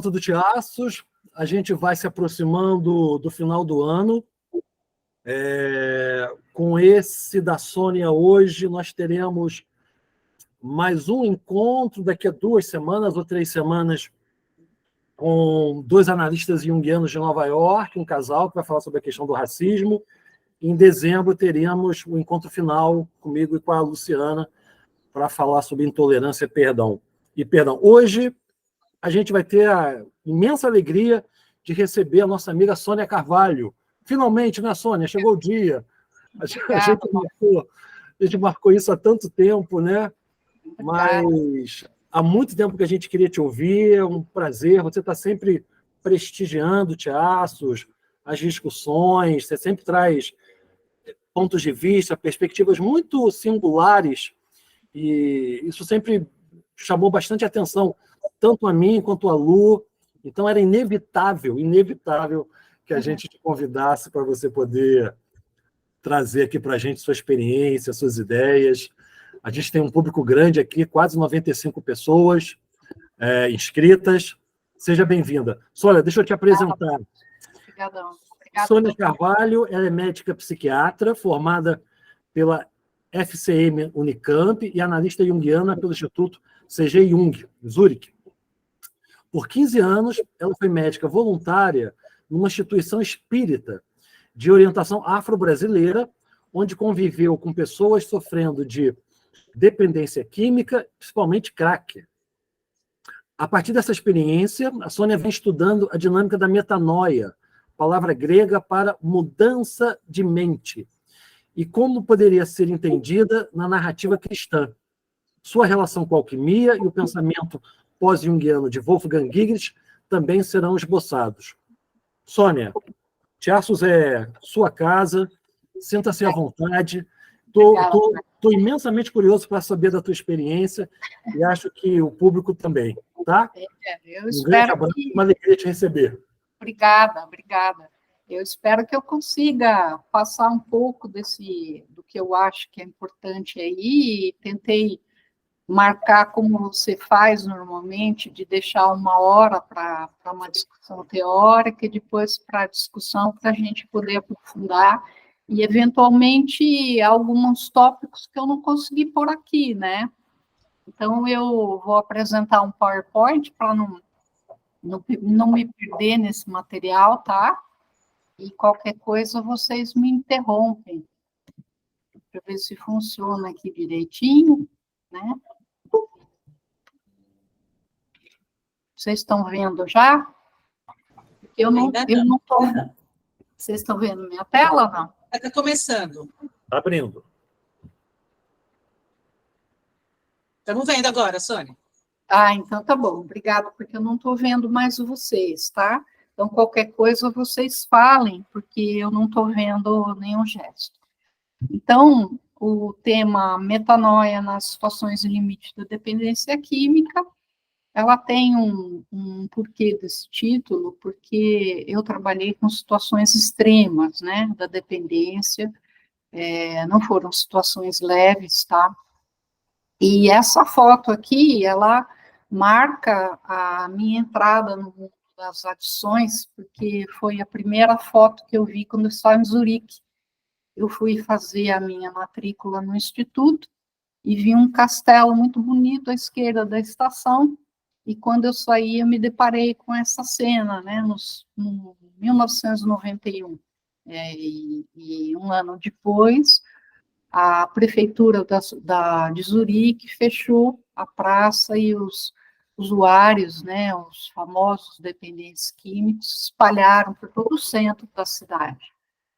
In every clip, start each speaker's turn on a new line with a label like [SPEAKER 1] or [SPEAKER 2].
[SPEAKER 1] do Tiaços, a gente vai se aproximando do final do ano. Com esse da Sônia hoje, nós teremos mais um encontro daqui a 2 semanas ou 3 semanas com 2 analistas junguianos de Nova York, um casal que vai falar sobre a questão do racismo. Em dezembro teremos o encontro final comigo e com a Luciana para falar sobre intolerância e perdão. Hoje a gente vai ter a imensa alegria de receber a nossa amiga Sônia Carvalho. Finalmente, né, Sônia? Chegou o dia. A gente marcou isso há tanto tempo, né? Mas há muito tempo que a gente queria te ouvir, é um prazer. Você está sempre prestigiando o Tiaços, as discussões, você sempre traz pontos de vista, perspectivas muito singulares, e isso sempre chamou bastante atenção, tanto a mim quanto a Lu. Então era inevitável que a gente te convidasse para você poder trazer aqui para a gente sua experiência, suas ideias. A gente tem um público grande aqui, quase 95 pessoas inscritas. Seja bem-vinda. Sônia, deixa eu te apresentar.
[SPEAKER 2] Obrigadão.
[SPEAKER 1] Sônia Carvalho, ela é médica psiquiatra, formada pela FCM Unicamp e analista junguiana pelo Instituto C.G. Jung, Zurique. Por 15 anos, ela foi médica voluntária numa instituição espírita de orientação afro-brasileira, onde conviveu com pessoas sofrendo de dependência química, principalmente crack. A partir dessa experiência, a Sônia vem estudando a dinâmica da metanoia, palavra grega para mudança de mente, e como poderia ser entendida na narrativa cristã. Sua relação com a alquimia e o pensamento pós-junguiano de Wolfgang Giggs também serão esboçados. Sônia, Tiaços é sua casa, sinta-se à vontade. Estou imensamente curioso para saber da tua experiência e acho que o público também, tá?
[SPEAKER 2] Eu espero
[SPEAKER 1] uma alegria te receber.
[SPEAKER 2] Obrigada. Eu espero que eu consiga passar um pouco do que eu acho que é importante aí. Tentei marcar como você faz normalmente, de deixar 1 hora para uma discussão teórica e depois para a discussão para a gente poder aprofundar e, eventualmente, alguns tópicos que eu não consegui pôr aqui, né? Então, eu vou apresentar um PowerPoint para não me perder nesse material, tá? E qualquer coisa vocês me interrompem, para ver se funciona aqui direitinho, né? Vocês estão vendo já? Eu não estou. Vocês estão vendo minha tela ou não?
[SPEAKER 3] Está começando.
[SPEAKER 1] Está abrindo.
[SPEAKER 3] Estamos vendo agora, Sônia.
[SPEAKER 2] Então tá bom. Obrigada, porque eu não estou vendo mais vocês, tá? Então, qualquer coisa vocês falem, porque eu não estou vendo nenhum gesto. Então, o tema metanoia nas situações de limite da dependência química, ela tem um porquê desse título, porque eu trabalhei com situações extremas, né, da dependência, não foram situações leves, tá? E essa foto aqui, ela marca a minha entrada no mundo das adições, porque foi a primeira foto que eu vi quando eu estava em Zurique. Eu fui fazer a minha matrícula no instituto e vi um castelo muito bonito à esquerda da estação, e quando eu saí, eu me deparei com essa cena, né, no 1991. E um ano depois, a prefeitura de Zurique fechou a praça e os usuários, né, os famosos dependentes químicos, se espalharam por todo o centro da cidade.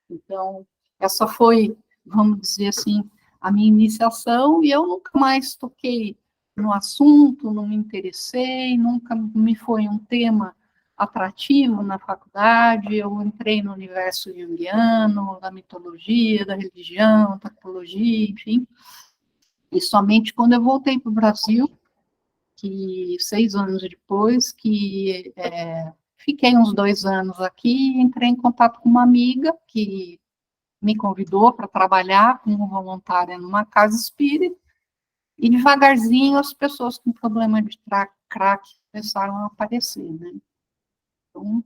[SPEAKER 2] Então, essa foi, vamos dizer assim, a minha iniciação, e eu nunca mais toquei no assunto, não me interessei, nunca me foi um tema atrativo na faculdade. Eu entrei no universo junguiano, da mitologia, da religião, da tecnologia, enfim, e somente quando eu voltei para o Brasil, que 6 anos depois, que fiquei uns 2 anos aqui, entrei em contato com uma amiga que me convidou para trabalhar como voluntária numa casa espírita, e devagarzinho as pessoas com problema de crack começaram a aparecer, né? Então,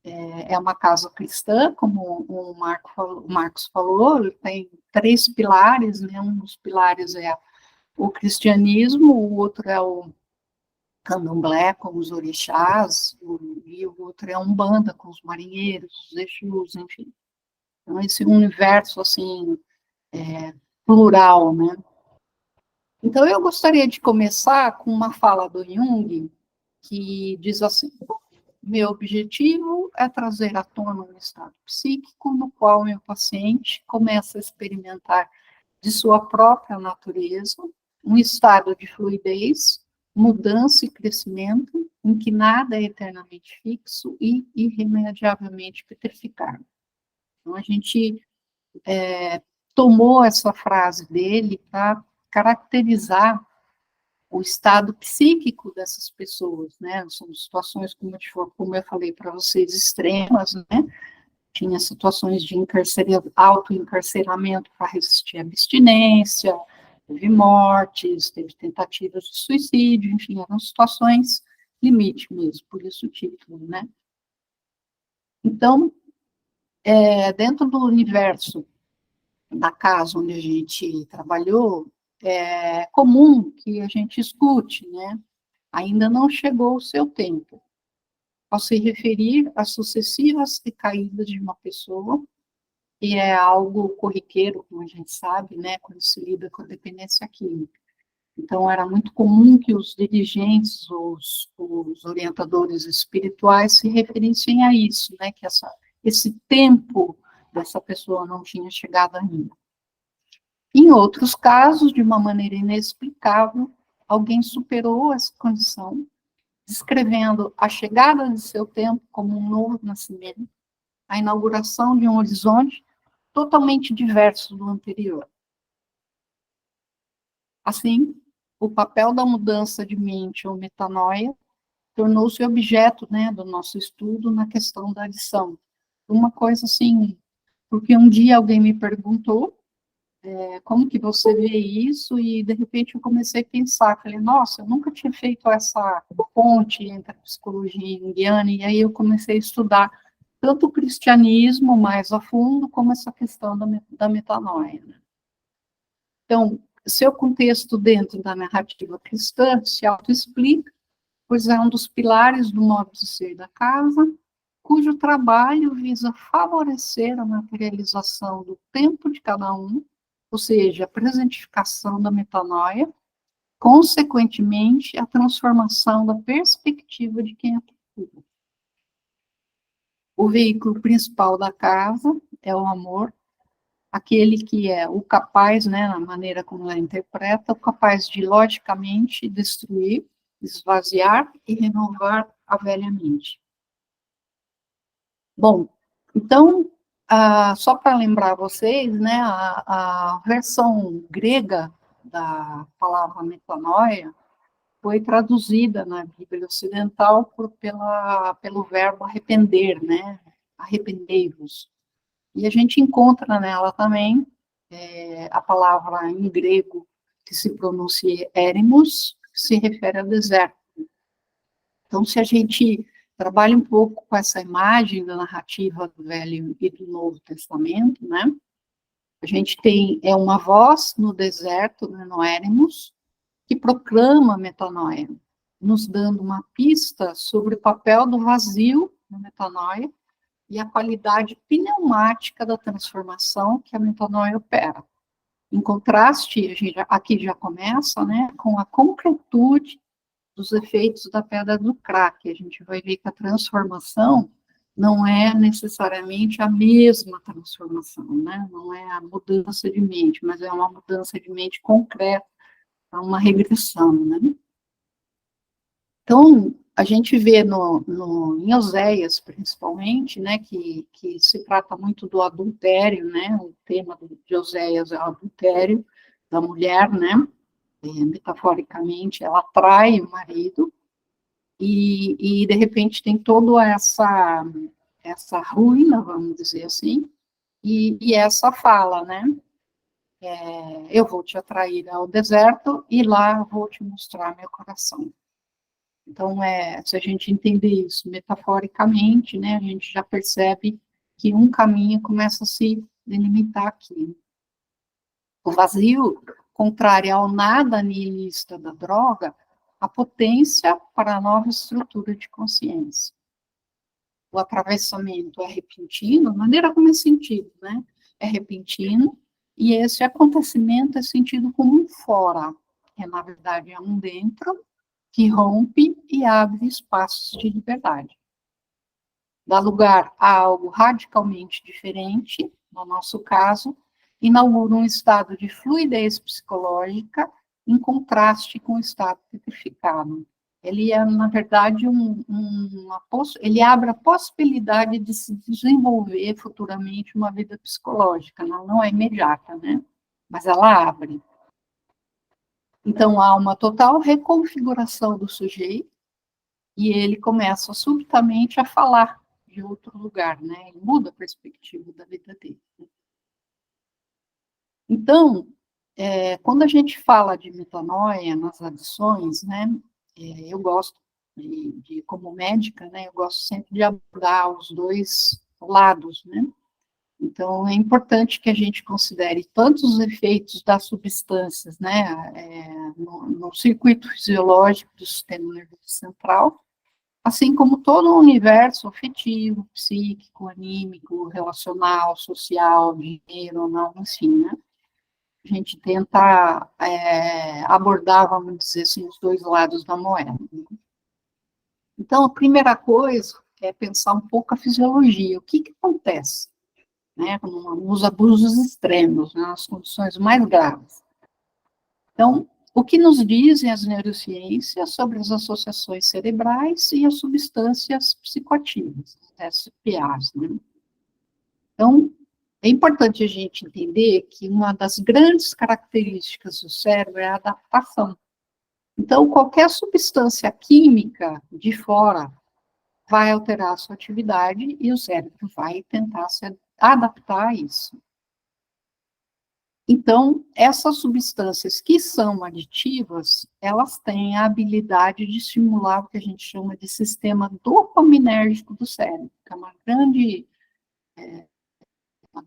[SPEAKER 2] é uma casa cristã, como o Marcos falou, ele tem 3 pilares, né? Um dos pilares é o cristianismo, o outro é o candomblé, com os orixás, e o outro é a Umbanda, com os marinheiros, os Exus, enfim. Então, esse universo, assim, plural, né? Então, eu gostaria de começar com uma fala do Jung, que diz assim: meu objetivo é trazer à tona um estado psíquico no qual meu paciente começa a experimentar de sua própria natureza um estado de fluidez, mudança e crescimento, em que nada é eternamente fixo e irremediavelmente petrificado. Então, a gente tomou essa frase dele para caracterizar o estado psíquico dessas pessoas, né? São situações, como eu falei para vocês, extremas, né? Tinha situações de autoencarceramento para resistir à abstinência, teve mortes, teve tentativas de suicídio, enfim, eram situações limite mesmo, por isso o título, né? Então, dentro do universo da casa onde a gente trabalhou, é comum que a gente escute, né? Ainda não chegou o seu tempo, ao se referir às sucessivas recaídas de uma pessoa, e é algo corriqueiro, como a gente sabe, né, quando se lida com a dependência química. Então, era muito comum que os dirigentes, os orientadores espirituais se referissem a isso, né, que esse tempo dessa pessoa não tinha chegado ainda. Em outros casos, de uma maneira inexplicável, alguém superou essa condição, descrevendo a chegada de seu tempo como um novo nascimento, a inauguração de um horizonte totalmente diverso do anterior. Assim, o papel da mudança de mente ou metanoia tornou-se objeto, né, do nosso estudo na questão da adição. Uma coisa assim, porque um dia alguém me perguntou como que você vê isso, e de repente eu comecei a pensar, falei, nossa, eu nunca tinha feito essa ponte entre a psicologia junguiana, e aí eu comecei a estudar tanto o cristianismo mais a fundo, como essa questão da metanoia. Né? Então, seu contexto dentro da narrativa cristã se autoexplica, pois é um dos pilares do modo de ser da casa, cujo trabalho visa favorecer a materialização do tempo de cada um, ou seja, a presentificação da metanoia, consequentemente, a transformação da perspectiva de quem a procura. O veículo principal da casa é o amor, aquele que é o capaz, né, na maneira como ela interpreta, o capaz de, logicamente, destruir, esvaziar e renovar a velha mente. Bom, então, só para lembrar vocês, né, a versão grega da palavra metanoia foi traduzida na Bíblia Ocidental pelo verbo arrepender, né, arrependei-vos. E a gente encontra nela também a palavra em grego que se pronuncia éremos, que se refere ao deserto. Então, se a gente trabalha um pouco com essa imagem da narrativa do Velho e do Novo Testamento, né? A gente tem uma voz no deserto, né, no éremos, que proclama a metanoia, nos dando uma pista sobre o papel do vazio na metanoia e a qualidade pneumática da transformação que a metanoia opera. Em contraste, aqui já começa, né, com a concretude dos efeitos da pedra do crack. A gente vai ver que a transformação não é necessariamente a mesma transformação, né? Não é a mudança de mente, mas é uma mudança de mente concreta, uma regressão, né? Então, a gente vê em Oséias, principalmente, né, que se trata muito do adultério, né? O tema de Oséias é o adultério da mulher, né? Metaforicamente, ela trai o marido, e de repente tem toda essa ruína, vamos dizer assim, e essa fala, né? Eu vou te atrair ao deserto e lá vou te mostrar meu coração. Então, se a gente entender isso metaforicamente, né, a gente já percebe que um caminho começa a se delimitar aqui. O vazio, contrário ao nada nihilista da droga, a potência para a nova estrutura de consciência. O atravessamento é repentino, de maneira como é sentido, né? É repentino, e esse acontecimento é sentido como um fora, que na verdade é um dentro, que rompe e abre espaços de liberdade. Dá lugar a algo radicalmente diferente, no nosso caso, inaugura um estado de fluidez psicológica em contraste com o estado petrificado. Ele é, na verdade, ele abre a possibilidade de se desenvolver futuramente uma vida psicológica, não é imediata, né? Mas ela abre. Então, há uma total reconfiguração do sujeito, e ele começa subitamente a falar de outro lugar, né? Ele muda a perspectiva da vida dele. Então, quando a gente fala de metanoia nas adições, né? Eu gosto como médica, né? Eu gosto sempre de abordar os dois lados, né? Então, é importante que a gente considere tanto os efeitos das substâncias, né? No circuito fisiológico do sistema nervoso central, assim como todo o universo afetivo, psíquico, anímico, relacional, social, dinheiro, não, enfim, né? A gente tenta abordar, vamos dizer assim, os dois lados da moeda. Então, a primeira coisa é pensar um pouco a fisiologia. O que acontece, né, nos abusos extremos, né, nas condições mais graves? Então, o que nos dizem as neurociências sobre as associações cerebrais e as substâncias psicoativas, as SPAs, né? Então, é importante a gente entender que uma das grandes características do cérebro é a adaptação. Então, qualquer substância química de fora vai alterar a sua atividade e o cérebro vai tentar se adaptar a isso. Então, essas substâncias que são aditivas, elas têm a habilidade de estimular o que a gente chama de sistema dopaminérgico do cérebro, que é uma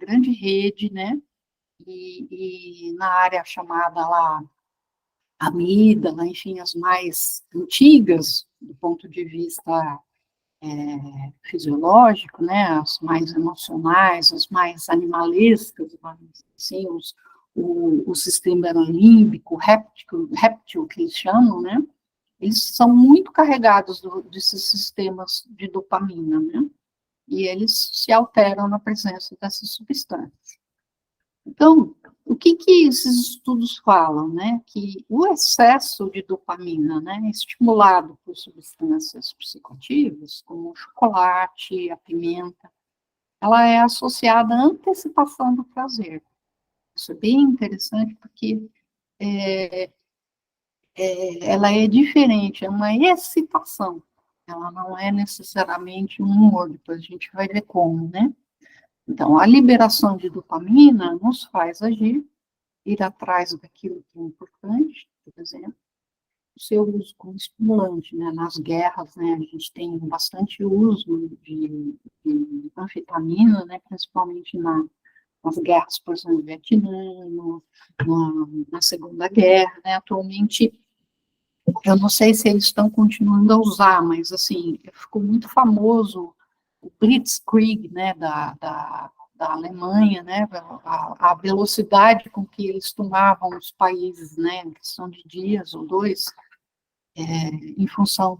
[SPEAKER 2] grande rede, né? E na área chamada lá amígdala, enfim, as mais antigas, do ponto de vista fisiológico, né, as mais emocionais, as mais animalescas, assim, o sistema límbico, réptil, que eles chamam, né, eles são muito carregados desses sistemas de dopamina, né, e eles se alteram na presença dessas substâncias. Então, o que esses estudos falam, né? Que o excesso de dopamina, né, estimulado por substâncias psicoativas, como o chocolate, a pimenta, ela é associada à antecipação do prazer. Isso é bem interessante porque ela é diferente, é uma excitação. Ela não é necessariamente um humor, depois a gente vai ver como, né? Então, a liberação de dopamina nos faz agir, ir atrás daquilo que é importante, por exemplo, o seu uso como estimulante, né? Nas guerras, né, a gente tem bastante uso de anfetamina, né, principalmente nas guerras, por exemplo, no Vietnã, na Segunda Guerra, né, atualmente, eu não sei se eles estão continuando a usar, mas, assim, ficou muito famoso o Blitzkrieg, né, da Alemanha, né, a velocidade com que eles tomavam os países, né, em questão de dias ou dois, em função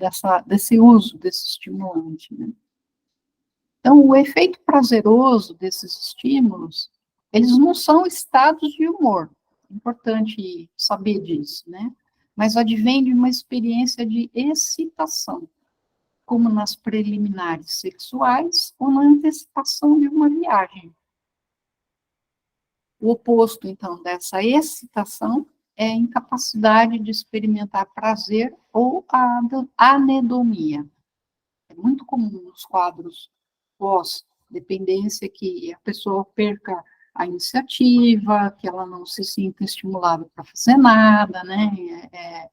[SPEAKER 2] desse uso desse estimulante, né. Então, o efeito prazeroso desses estímulos, eles não são estados de humor, é importante saber disso, né, mas advém de uma experiência de excitação, como nas preliminares sexuais ou na antecipação de uma viagem. O oposto, então, dessa excitação é a incapacidade de experimentar prazer ou a anedonia. É muito comum nos quadros pós-dependência que a pessoa perca a iniciativa, que ela não se sinta estimulada para fazer nada, né?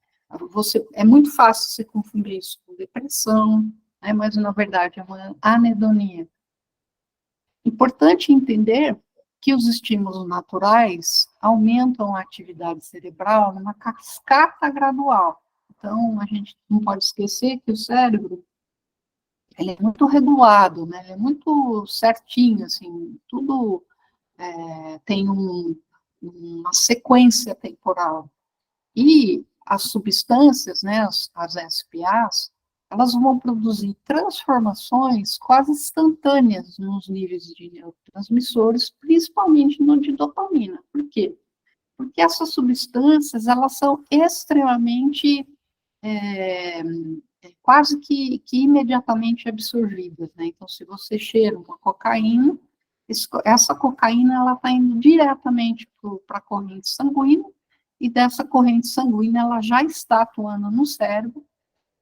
[SPEAKER 2] É muito fácil você confundir isso com depressão, né, mas, na verdade, é uma anedonia. Importante entender que os estímulos naturais aumentam a atividade cerebral numa cascata gradual. Então, a gente não pode esquecer que o cérebro, ele é muito regulado, né? Ele é muito certinho, assim, tudo tem uma sequência temporal. E as substâncias, né, as SPAs, elas vão produzir transformações quase instantâneas nos níveis de neurotransmissores, principalmente no de dopamina. Por quê? Porque essas substâncias, elas são extremamente, quase que imediatamente absorvidas, né? Então, se você cheira uma cocaína, essa cocaína, ela está indo diretamente para a corrente sanguínea, e dessa corrente sanguínea, ela já está atuando no cérebro,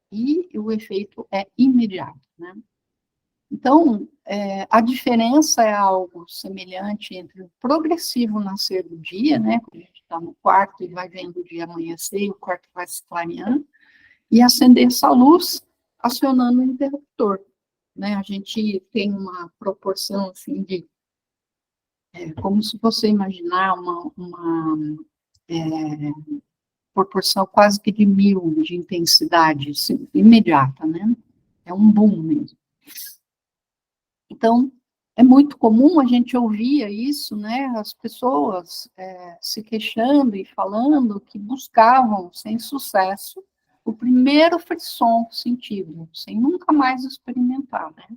[SPEAKER 2] e o efeito é imediato, né? Então, a diferença é algo semelhante entre o progressivo nascer do dia, né, quando a gente está no quarto e vai vendo o dia amanhecer, e o quarto vai se clareando, e acender essa luz acionando o interruptor, né? A gente tem uma proporção, assim, de como se você imaginar uma proporção quase que de 1000 de intensidade assim, imediata, né? É um boom mesmo. Então, é muito comum a gente ouvir isso, né? As pessoas se queixando e falando que buscavam, sem sucesso, o primeiro frisson sentido, sem nunca mais experimentar, né?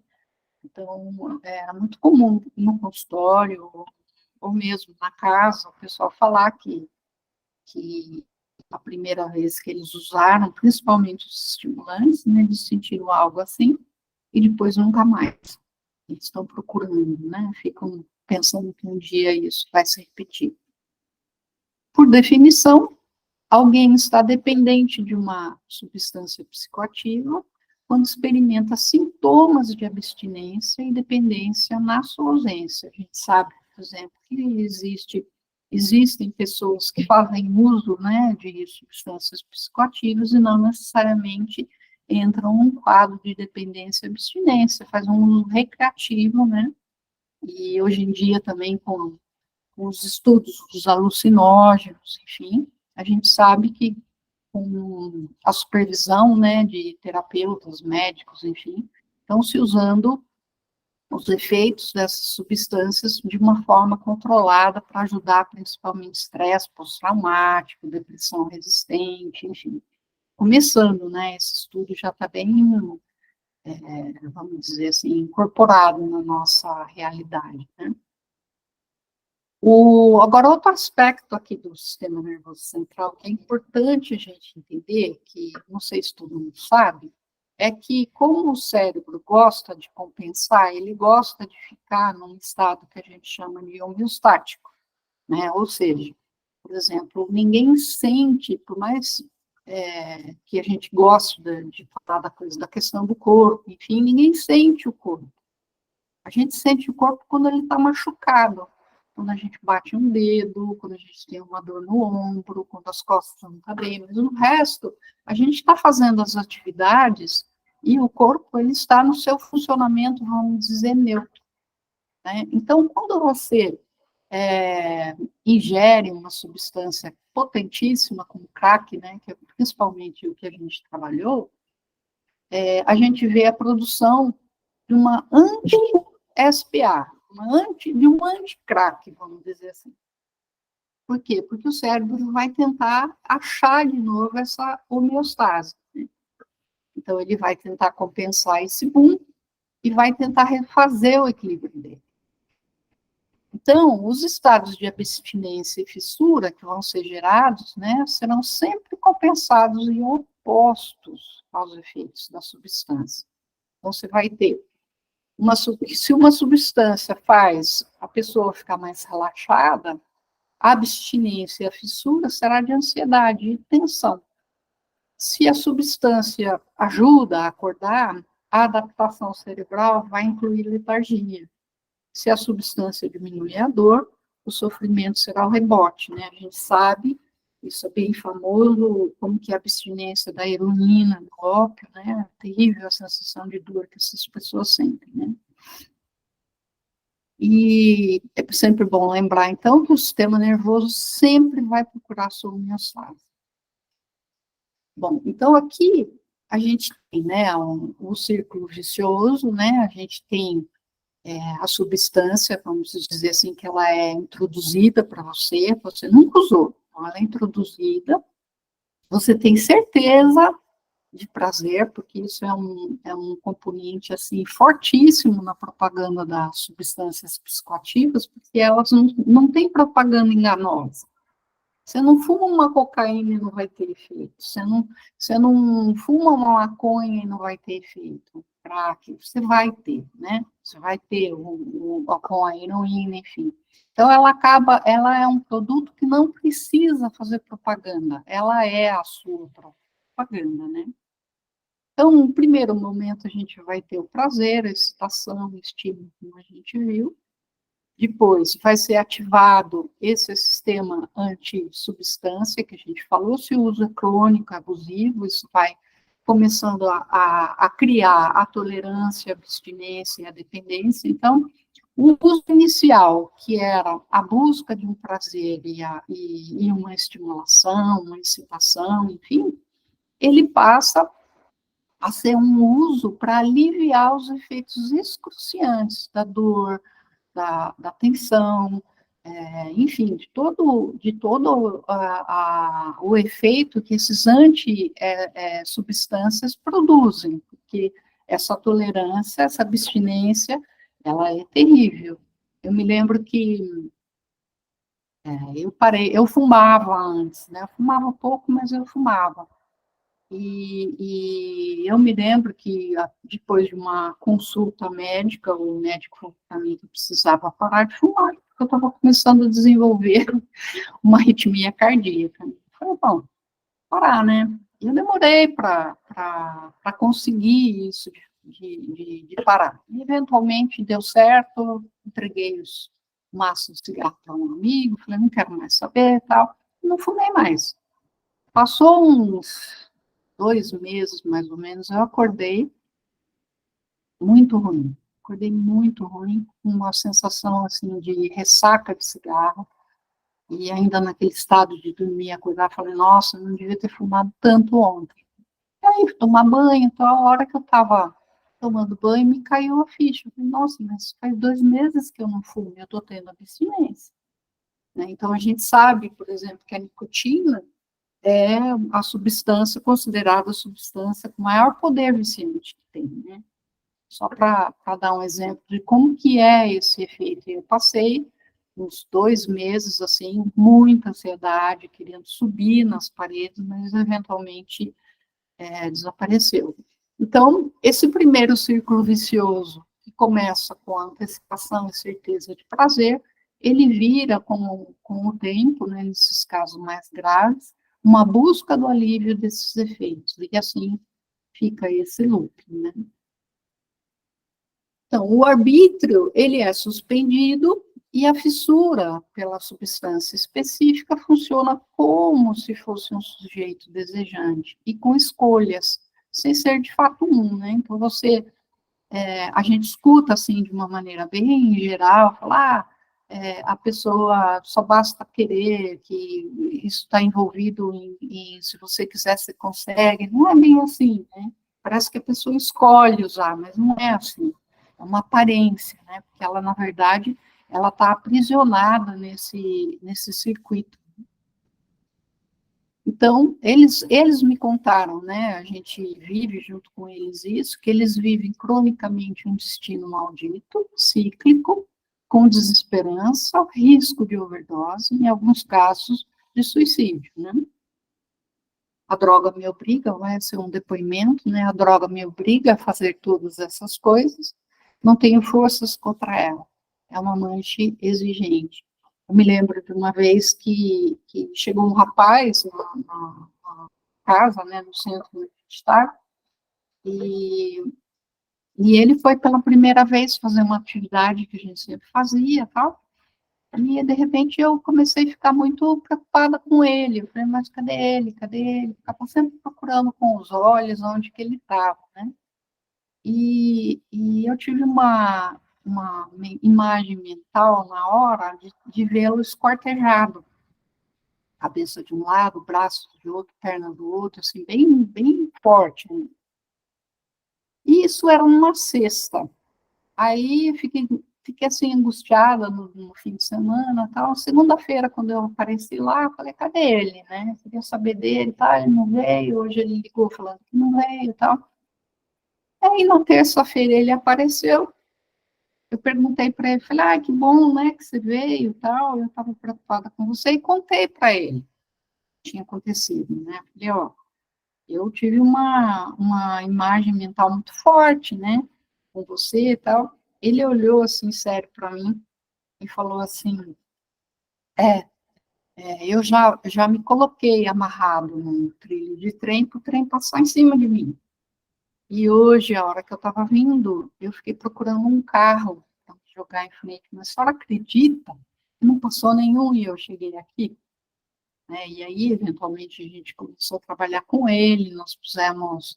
[SPEAKER 2] Então, é muito comum no consultório, ou mesmo na casa, o pessoal falar que a primeira vez que eles usaram, principalmente os estimulantes, né, eles sentiram algo assim, e depois nunca mais. Eles estão procurando, né, ficam pensando que um dia isso vai se repetir. Por definição, alguém está dependente de uma substância psicoativa quando experimenta sintomas de abstinência e dependência na sua ausência. A gente sabe, por exemplo, que existem pessoas que fazem uso, né, de substâncias psicoativas e não necessariamente entram num quadro de dependência e abstinência, faz um uso recreativo, né, e hoje em dia também com os estudos dos alucinógenos, enfim, a gente sabe que com a supervisão, né, de terapeutas, médicos, enfim, estão se usando os efeitos dessas substâncias de uma forma controlada para ajudar principalmente estresse pós-traumático, depressão resistente, enfim. Começando, né, esse estudo já está bem, vamos dizer assim, incorporado na nossa realidade, né. Agora, outro aspecto aqui do sistema nervoso central que é importante a gente entender, que não sei se todo mundo sabe, é que como o cérebro gosta de compensar, ele gosta de ficar num estado que a gente chama de homeostático, né? Ou seja, por exemplo, ninguém sente, por mais que a gente goste de falar da questão do corpo, enfim, ninguém sente o corpo. A gente sente o corpo quando ele está machucado, quando a gente bate um dedo, quando a gente tem uma dor no ombro, quando as costas não estão bem, mas no resto, a gente está fazendo as atividades e o corpo, ele está no seu funcionamento, vamos dizer, neutro, né? Então, quando você ingere uma substância potentíssima, como crack, né, que é principalmente o que a gente trabalhou, a gente vê a produção de uma anti-SPA, de um anti-crack, vamos dizer assim. Por quê? Porque o cérebro vai tentar achar de novo essa homeostase, né? Então, ele vai tentar compensar esse boom e vai tentar refazer o equilíbrio dele. Então, os estados de abstinência e fissura que vão ser gerados, né, serão sempre compensados e opostos aos efeitos da substância. Então, você vai ter se uma substância faz a pessoa ficar mais relaxada, a abstinência e a fissura será de ansiedade e tensão. Se a substância ajuda a acordar, a adaptação cerebral vai incluir letargia. Se a substância diminui a dor, o sofrimento será o rebote, né? A gente sabe Isso é bem famoso, como que é a abstinência da heroína, do ópio, né? É terrível a sensação de dor que essas pessoas sentem, né? E é sempre bom lembrar, então, que o sistema nervoso sempre vai procurar sua homeostase. Bom, então aqui a gente tem, né, um círculo vicioso, né? A gente tem a substância, vamos dizer assim, que ela é introduzida para você, você nunca usou, então ela é introduzida, você tem certeza de prazer, porque isso é um componente, assim, fortíssimo na propaganda das substâncias psicoativas, porque elas não têm propaganda enganosa. Você não fuma uma cocaína e não vai ter efeito. Você não fuma uma maconha e não vai ter efeito. Crack, você vai ter, né? Você vai ter com a heroína, enfim. Então, ela é um produto que não precisa fazer propaganda. Ela é a sua propaganda, né? Então, no primeiro momento, a gente vai ter o prazer, a excitação, o estímulo, como a gente viu. Depois, vai ser ativado esse sistema antissubstância, que a gente falou, se usa crônico, abusivo, isso vai começando a criar a tolerância, a abstinência e a dependência. Então, o uso inicial, que era a busca de um prazer e uma estimulação, uma excitação, enfim, ele passa a ser um uso para aliviar os efeitos excruciantes da dor, da tensão, enfim, de todo o efeito que esses substâncias produzem, porque essa tolerância, essa abstinência, ela é terrível. Eu me lembro que eu fumava antes, né? Eu fumava pouco, mas eu fumava. E eu me lembro que, depois de uma consulta médica, o médico falou para mim que eu precisava parar de fumar, porque eu estava começando a desenvolver uma arritmia cardíaca. Eu falei, bom, parar, né? E eu demorei para conseguir isso, de parar. E, eventualmente, deu certo, entreguei os maços de cigarro para um amigo, falei, não quero mais saber e tal. E não fumei mais. Passou uns 2 meses, mais ou menos, eu acordei muito ruim. Acordei muito ruim, com uma sensação, assim, de ressaca de cigarro, e ainda naquele estado de dormir, acordar, falei, nossa, eu não devia ter fumado tanto ontem. E aí, fui tomar banho, então, a hora que eu estava tomando banho, me caiu a ficha. Eu falei, nossa, mas faz 2 meses que eu não fumo, eu estou tendo abstinência. Né? Então, a gente sabe, por exemplo, que a nicotina é a substância considerada a substância com maior poder viciante que tem, né? Só para dar um exemplo de como que é esse efeito. Eu passei uns 2 meses, assim, muita ansiedade, querendo subir nas paredes, mas eventualmente desapareceu. Então, esse primeiro círculo vicioso, que começa com a antecipação e certeza de prazer, ele vira, com o tempo, né, nesses casos mais graves, uma busca do alívio desses efeitos, e assim fica esse loop, né? Então, o arbítrio, ele é suspendido e a fissura pela substância específica funciona como se fosse um sujeito desejante e com escolhas, sem ser de fato né? Então, a gente escuta assim de uma maneira bem geral, falar, a pessoa só basta querer, que isso está envolvido se você quiser, você consegue. Não é bem assim, né? Parece que a pessoa escolhe usar, mas não é assim. É uma aparência, né? Porque ela, na verdade, ela está aprisionada nesse circuito. Então, eles me contaram, né? A gente vive junto com eles isso, que eles vivem cronicamente um destino maldito, cíclico, com desesperança, risco de overdose, em alguns casos de suicídio, né? A droga me obriga, vai ser um depoimento, né? A droga me obriga a fazer todas essas coisas, não tenho forças contra ela. É uma amante exigente. Eu me lembro de uma vez que chegou um rapaz na casa, né, no centro onde a gente está, e ele foi pela primeira vez fazer uma atividade que a gente sempre fazia, tal, E, de repente, eu comecei a ficar muito preocupada com ele. Eu falei, mas cadê ele? Cadê ele? Ficava sempre procurando com os olhos onde que ele estava, né? E eu tive uma imagem mental na hora de vê-lo esquartejado. Cabeça de um lado, braço de outro, perna do outro, assim, bem, bem forte, né? E isso era uma sexta. Aí eu fiquei assim, angustiada no fim de semana, tal. Segunda-feira, quando eu apareci lá, eu falei, cadê ele, né? Eu queria saber dele, tá? Ele não veio, hoje ele ligou falando que não veio, tal. Aí, na terça-feira, ele apareceu, eu perguntei para ele, falei, ah, que bom, né, que você veio, tal. Eu estava preocupada com você e contei para ele o que tinha acontecido, né? Falei, ó, eu tive uma imagem mental muito forte, né, com você e tal. Ele olhou assim, sério para mim, e falou assim, é, eu já me coloquei amarrado num trilho de trem, para o trem passar em cima de mim. E hoje, a hora que eu estava vindo, eu fiquei procurando um carro para jogar em frente, mas a senhora acredita que não passou nenhum e eu cheguei aqui? Né? E aí, eventualmente, a gente começou a trabalhar com ele, nós pusemos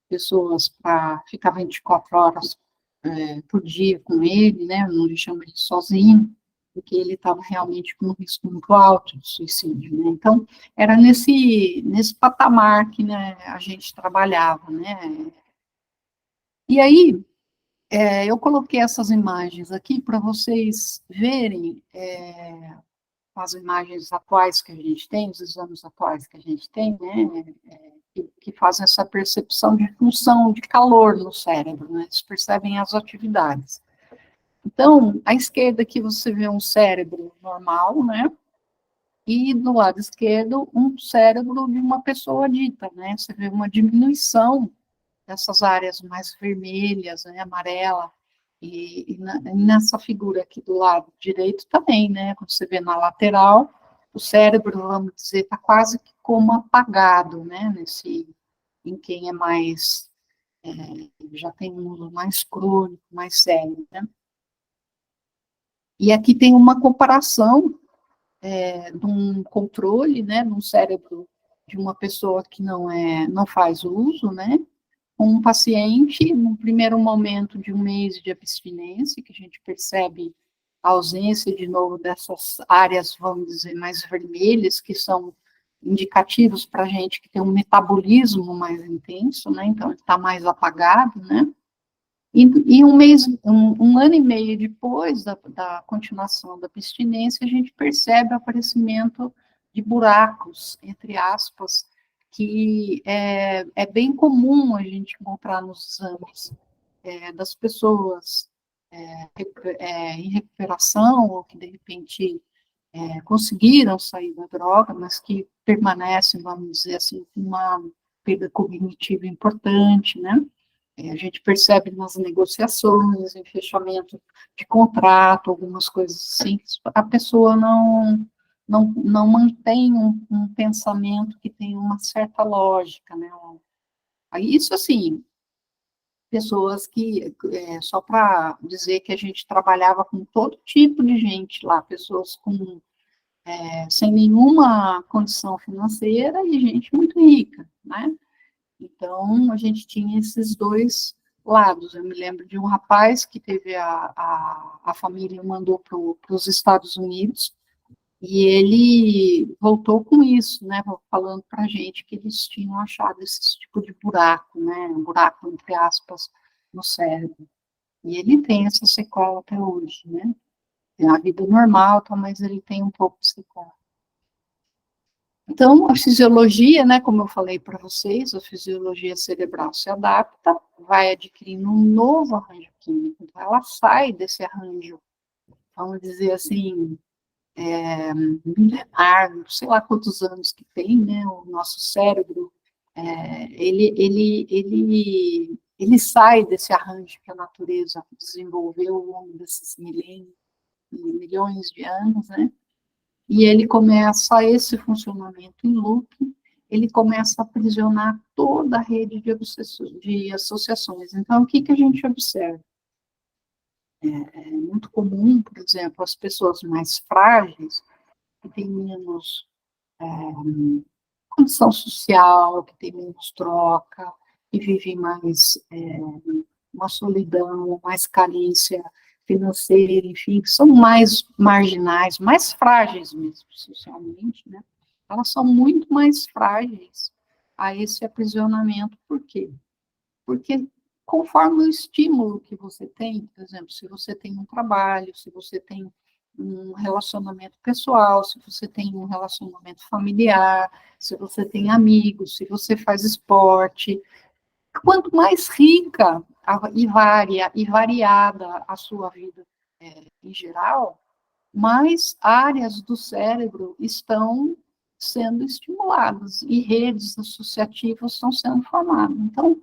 [SPEAKER 2] pessoas para ficar 24 horas por dia com ele, né? Não deixamos ele sozinho, porque ele estava realmente com um risco muito alto de suicídio, né? Então, era nesse patamar que, né, a gente trabalhava, né? E aí, eu coloquei essas imagens aqui para vocês verem as imagens atuais que a gente tem, os exames atuais que a gente tem, né, que fazem essa percepção de função de calor no cérebro, né, eles percebem as atividades. Então, à esquerda aqui você vê um cérebro normal, né, e do lado esquerdo um cérebro de uma pessoa dita, né, você vê uma diminuição dessas áreas mais vermelhas, né, amarela, e nessa figura aqui do lado direito também, né, quando você vê na lateral, o cérebro, vamos dizer, está quase que como apagado, né, em quem é mais, já tem um uso mais crônico, mais sério, né. E aqui tem uma comparação de um controle, né, num cérebro de uma pessoa que não faz uso, né, um paciente, no primeiro momento de um mês de abstinência, que a gente percebe a ausência, de novo, dessas áreas, vamos dizer, mais vermelhas, que são indicativos para a gente que tem um metabolismo mais intenso, né, então ele está mais apagado, né, e um ano e meio depois da continuação da abstinência, a gente percebe o aparecimento de buracos, entre aspas, que é bem comum a gente encontrar nos exames das pessoas em recuperação, ou que de repente conseguiram sair da droga, mas que permanecem, vamos dizer assim, com uma perda cognitiva importante, né? A gente percebe nas negociações, em fechamento de contrato, algumas coisas assim, a pessoa não mantém um pensamento que tem uma certa lógica, né? Isso, assim, pessoas que, só para dizer que a gente trabalhava com todo tipo de gente lá, pessoas sem nenhuma condição financeira e gente muito rica, né? Então, a gente tinha esses dois lados. Eu me lembro de um rapaz que teve a família mandou para os Estados Unidos, e ele voltou com isso, né, falando para a gente que eles tinham achado esse tipo de buraco, né, um buraco, entre aspas, no cérebro. E ele tem essa sequela até hoje, né, tem a vida normal, mas ele tem um pouco de sequela. Então, a fisiologia, né, como eu falei para vocês, a fisiologia cerebral se adapta, vai adquirindo um novo arranjo químico, então ela sai desse arranjo, vamos dizer assim, milenar, sei lá quantos anos que tem, né, o nosso cérebro, ele sai desse arranjo que a natureza desenvolveu ao longo desses milhões de anos, né, e ele começa esse funcionamento em loop, ele começa a aprisionar toda a rede de associações. Então, o que a gente observa? É muito comum, por exemplo, as pessoas mais frágeis, que têm menos condição social, que têm menos troca, que vivem mais uma solidão, mais carência financeira, enfim, que são mais marginais, mais frágeis mesmo socialmente, né? Elas são muito mais frágeis a esse aprisionamento. Por quê? Porque conforme o estímulo que você tem, por exemplo, se você tem um trabalho, se você tem um relacionamento pessoal, se você tem um relacionamento familiar, se você tem amigos, se você faz esporte, quanto mais rica e variada a sua vida em geral, mais áreas do cérebro estão sendo estimuladas e redes associativas estão sendo formadas. Então,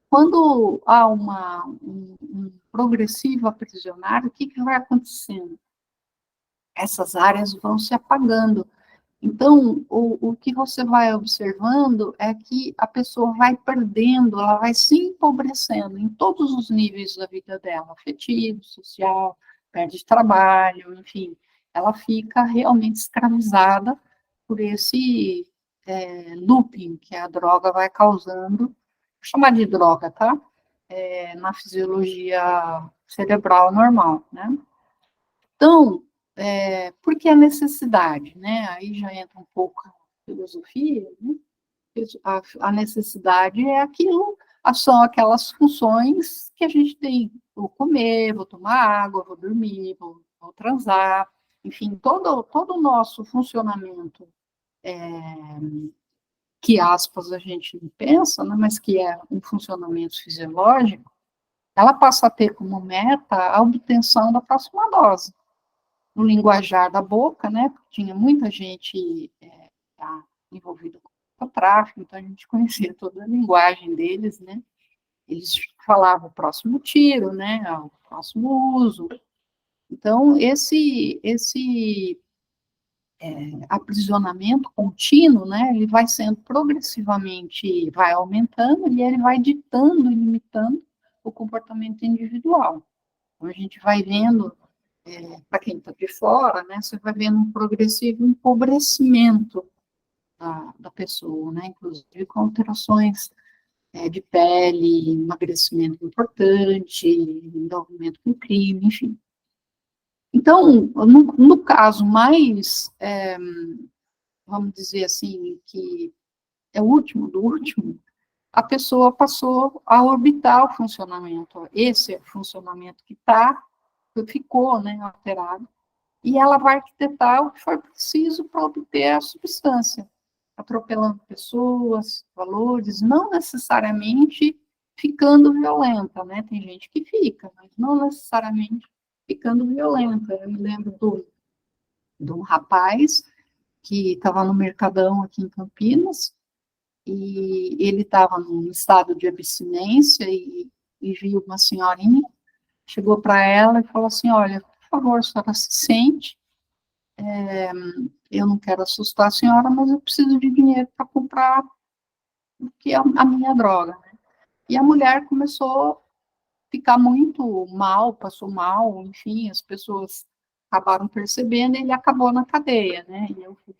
[SPEAKER 2] quando há um progressivo aprisionário, o que vai acontecendo? Essas áreas vão se apagando. Então, o que você vai observando é que a pessoa vai perdendo, ela vai se empobrecendo em todos os níveis da vida dela, afetivo, social, perde trabalho, enfim, ela fica realmente escravizada por esse looping que a droga vai causando, vou chamar de droga, tá? Na fisiologia cerebral normal, né? Então, por que a necessidade, né? Aí já entra um pouco a filosofia, né? A necessidade é aquilo, são aquelas funções que a gente tem. Vou comer, vou tomar água, vou dormir, vou transar, enfim, todo o nosso funcionamento, que aspas a gente não pensa, né, mas que é um funcionamento fisiológico, ela passa a ter como meta a obtenção da próxima dose. No linguajar da boca, né, porque tinha muita gente envolvida com o tráfico, então a gente conhecia toda a linguagem deles, né, eles falavam o próximo tiro, né, o próximo uso. Então, esse aprisionamento contínuo, né, ele vai sendo progressivamente, vai aumentando e ele vai ditando e limitando o comportamento individual. Então, a gente vai vendo, para quem está de fora, né, você vai vendo um progressivo empobrecimento da pessoa, né, inclusive com alterações de pele, emagrecimento importante, envolvimento com crime, enfim. Então, no caso mais, vamos dizer assim, que é o último do último, a pessoa passou a orbitar o funcionamento. Esse é o funcionamento que ficou, né, alterado, e ela vai arquitetar o que for preciso para obter a substância, atropelando pessoas, valores, não necessariamente ficando violenta, né? Tem gente que fica, mas não necessariamente ficando violenta. Eu me lembro de um rapaz que estava no Mercadão aqui em Campinas, e ele estava num estado de abstinência e viu uma senhorinha, chegou para ela e falou assim, olha, por favor, a senhora se sente, eu não quero assustar a senhora, mas eu preciso de dinheiro para comprar o que é a minha droga. Né? E a mulher começou a ficar muito mal, passou mal, enfim, as pessoas acabaram percebendo e ele acabou na cadeia, né? E eu fui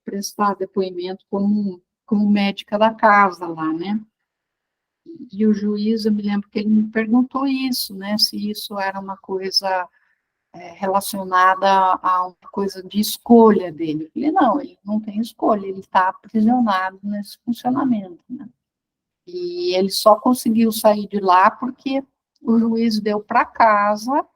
[SPEAKER 2] prestar depoimento como médica da casa lá, né? E o juiz, eu me lembro que ele me perguntou isso, né? Se isso era uma coisa relacionada a uma coisa de escolha dele. Eu falei, não, ele não tem escolha, ele está aprisionado nesse funcionamento, né? E ele só conseguiu sair de lá porque o juiz deu para casa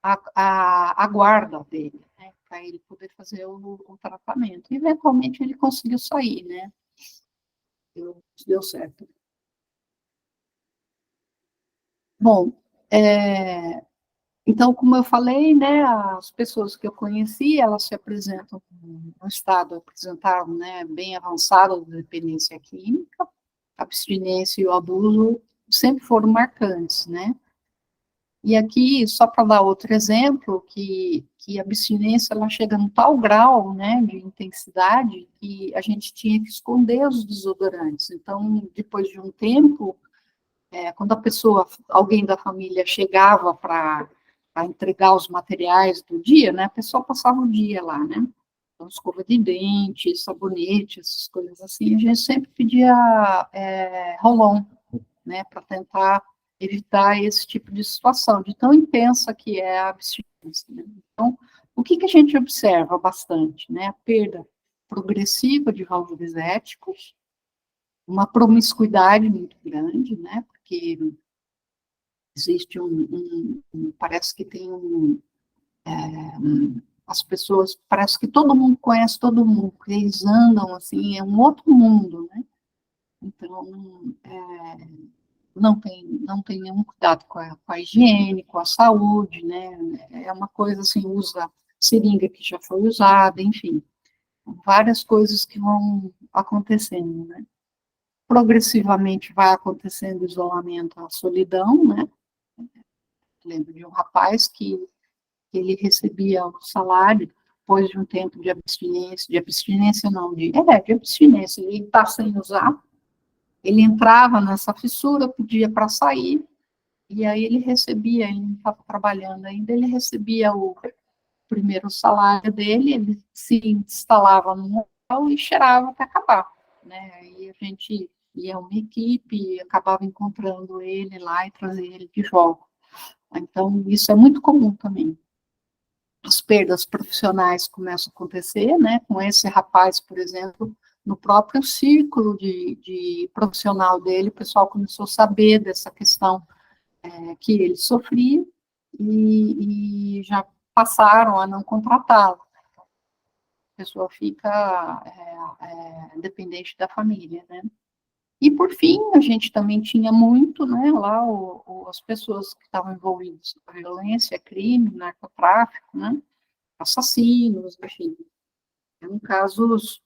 [SPEAKER 2] a guarda dele, né, para ele poder fazer o tratamento. E, eventualmente, ele conseguiu sair, né? Deu certo. Bom, então, como eu falei, né, as pessoas que eu conheci, elas se apresentam no estado, apresentaram, né, bem avançado de dependência química, a abstinência e o abuso sempre foram marcantes, né? E aqui, só para dar outro exemplo, que a abstinência, ela chega num tal grau, né, de intensidade, que a gente tinha que esconder os desodorantes. Então, depois de um tempo, quando a pessoa, alguém da família chegava para entregar os materiais do dia, né, a pessoa passava o dia lá, né? Então, escova de dente, sabonete, essas coisas assim, a gente sempre pedia roll-on, né, para tentar evitar esse tipo de situação, de tão intensa que é a abstinência, né? Então, o que a gente observa bastante, né? A perda progressiva de valores éticos, uma promiscuidade muito grande, né? Porque existe parece que tem as pessoas, parece que todo mundo conhece todo mundo, porque eles andam assim, é um outro mundo, né? Então, não tem nenhum cuidado com a higiene, com a saúde, né? É uma coisa assim, usa seringa que já foi usada, enfim, várias coisas que vão acontecendo, né? Progressivamente vai acontecendo o isolamento, a solidão, né? Lembro de um rapaz que ele recebia o salário depois de um tempo de abstinência não, de abstinência, ele está sem usar, ele entrava nessa fissura, pedia para sair, e aí ele recebia, ele não estava trabalhando ainda, ele recebia o primeiro salário dele, ele se instalava no local e cheirava até acabar, né? E a gente ia uma equipe e acabava encontrando ele lá e trazia ele de volta. Então, isso é muito comum também. As perdas profissionais começam a acontecer, né? Com esse rapaz, por exemplo, no próprio círculo de profissional dele, o pessoal começou a saber dessa questão que ele sofria e já passaram a não contratá-lo. A pessoa fica dependente da família, né? E, por fim, a gente também tinha muito, né, lá as pessoas que estavam envolvidas com violência, crime, narcotráfico, né, assassinos, enfim. Eram casos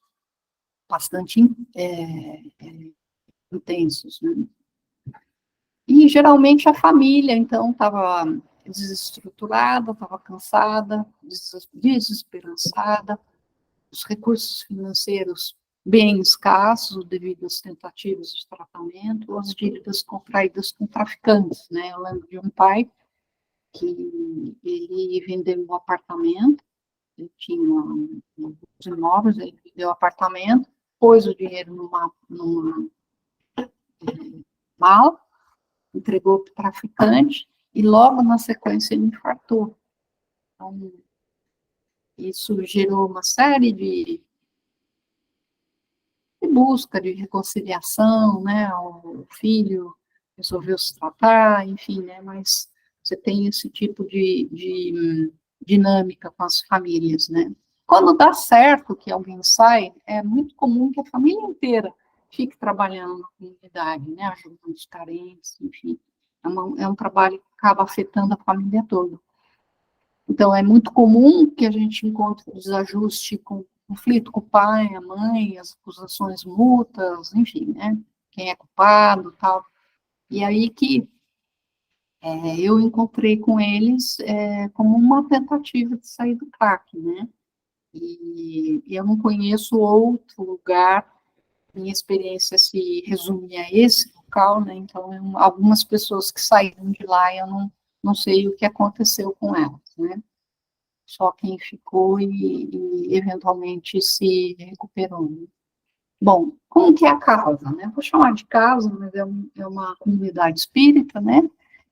[SPEAKER 2] bastante intensos, né? E, geralmente, a família, então, estava desestruturada, estava cansada, desesperançada, os recursos financeiros bem escassos devido às tentativas de tratamento, ou as dívidas contraídas com traficantes, né? Eu lembro de um pai que ele vendeu um apartamento, ele tinha uns imóveis, ele vendeu o apartamento, pôs o dinheiro numa mala, entregou para o traficante, e logo na sequência ele infartou. Então, isso gerou uma série de busca de reconciliação, né, o filho resolveu se tratar, enfim, né, mas você tem esse tipo de dinâmica com as famílias, né. Quando dá certo que alguém sai, é muito comum que a família inteira fique trabalhando na comunidade, né, ajudando os carentes, enfim, é um trabalho que acaba afetando a família toda. Então, é muito comum que a gente encontre desajuste com conflito com o pai, a mãe, as acusações mútuas, enfim, né? Quem é culpado, tal. E aí que eu encontrei com eles como uma tentativa de sair do crack, né? E eu não conheço outro lugar, minha experiência se resume a esse local, né? Então, algumas pessoas que saíram de lá, eu não sei o que aconteceu com elas, né? Só quem ficou e eventualmente se recuperou. Né? Bom, como que é a casa, né? Vou chamar de casa, mas é uma comunidade espírita, né?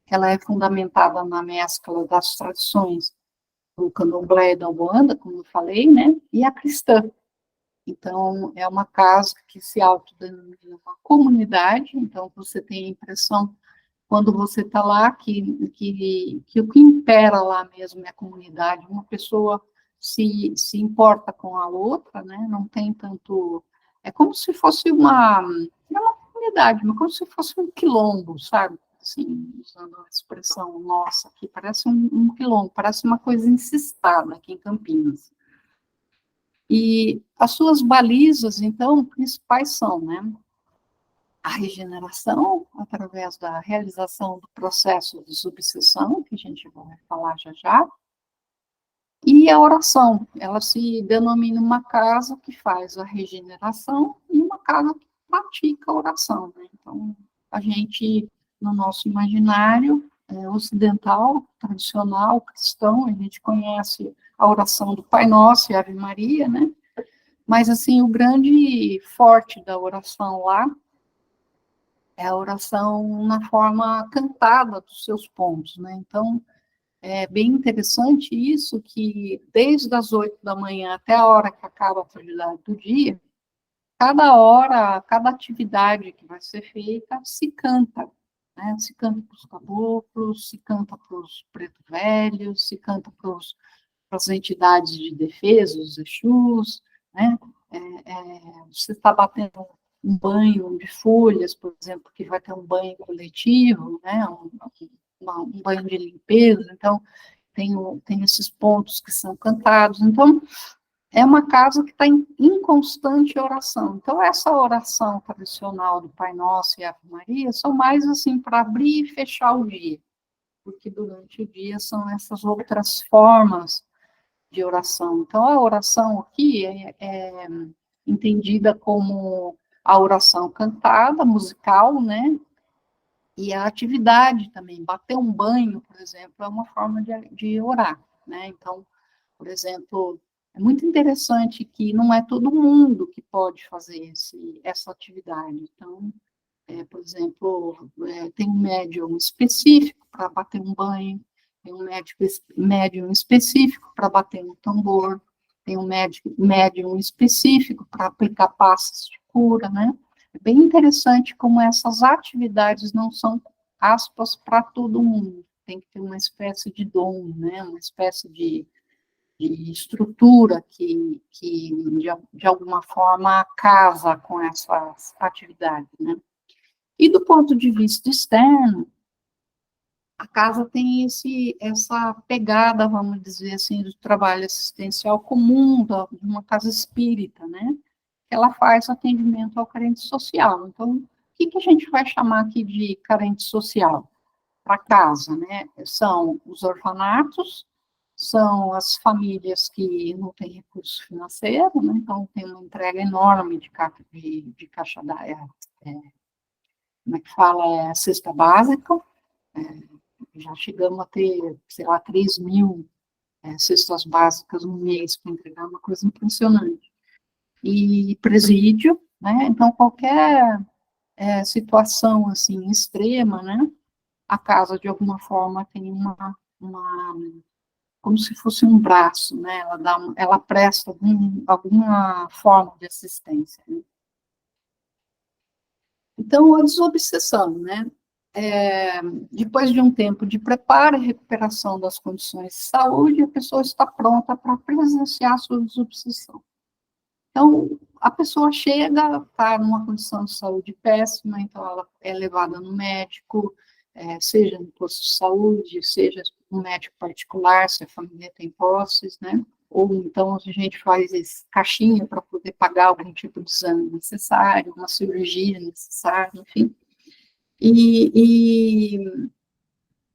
[SPEAKER 2] Ela é fundamentada na mescla das tradições do candomblé e da umbanda, como eu falei, né? E a cristã. Então, é uma casa que se autodenomina uma comunidade, então você tem a impressão quando você está lá, que o que impera lá mesmo é a comunidade, uma pessoa se importa com a outra, né? Não tem tanto... É como se fosse uma comunidade, mas como se fosse um quilombo, sabe? Assim, usando a expressão nossa aqui, parece um quilombo, parece uma coisa encestada aqui em Campinas. E as suas balizas, então, principais são, né? A regeneração, através da realização do processo de substituição, que a gente vai falar já já, e a oração, ela se denomina uma casa que faz a regeneração e uma casa que pratica a oração, né? Então, a gente no nosso imaginário ocidental, tradicional, cristão, a gente conhece a oração do Pai Nosso e Ave Maria, né? Mas, assim, o grande forte da oração lá é a oração na forma cantada dos seus pontos, né? Então, é bem interessante isso, que desde as 8 da manhã até a hora que acaba a atividade do dia, cada hora, cada atividade que vai ser feita, se canta, né? Se canta para os caboclos, se canta para os preto velhos, se canta para as entidades de defesa, os Exus, né? Você está batendo um banho de folhas, por exemplo, que vai ter um banho coletivo, né? Um banho de limpeza, então tem esses pontos que são cantados. Então, é uma casa que está em constante oração. Então, essa oração tradicional do Pai Nosso e Ave Maria são mais assim para abrir e fechar o dia, porque durante o dia são essas outras formas de oração. Então, a oração aqui é entendida como a oração cantada, musical, né? E a atividade também, bater um banho, por exemplo, é uma forma de orar, né? Então, por exemplo, é muito interessante que não é todo mundo que pode fazer essa atividade. Então, por exemplo, tem um médium específico para bater um banho, tem um médium específico para bater um tambor, tem um médium específico para aplicar passes de cura, né? É bem interessante como essas atividades não são, aspas, para todo mundo. Tem que ter uma espécie de dom, né? Uma espécie de estrutura que de alguma forma, casa com essas atividades, né? E do ponto de vista externo, a casa tem essa pegada, vamos dizer assim, do trabalho assistencial comum, de uma casa espírita, né? Ela faz atendimento ao carente social. Então, o que a gente vai chamar aqui de carente social? Para casa, né? São os orfanatos, são as famílias que não têm recurso financeiro, né? Então tem uma entrega enorme de caixa como é que fala? Cesta básica, já chegamos a ter, sei lá, 3.000 cestas básicas no mês para entregar, uma coisa impressionante. E presídio, né? Então qualquer situação assim extrema, né? A casa de alguma forma tem como se fosse um braço, né? Ela presta alguma forma de assistência, né? Então, a desobsessão, né? Depois de um tempo de preparo e recuperação das condições de saúde, a pessoa está pronta para presenciar a sua desobsessão. Então, a pessoa chega, está numa condição de saúde péssima, então ela é levada no médico, seja no posto de saúde, seja no médico particular, se a família tem posses, né? Ou então a gente faz caixinha para poder pagar algum tipo de exame necessário, uma cirurgia necessária, enfim. E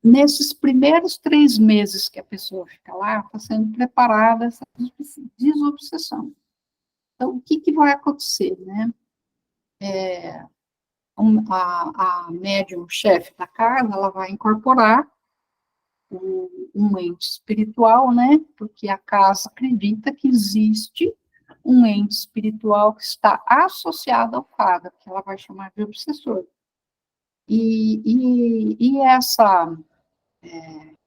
[SPEAKER 2] nesses primeiros 3 meses que a pessoa fica lá, está sendo preparada essa desobsessão. Então, o que vai acontecer, né? A médium-chefe da casa, ela vai incorporar um ente espiritual, né? Porque a casa acredita que existe um ente espiritual que está associado ao quadro, que ela vai chamar de obsessor. E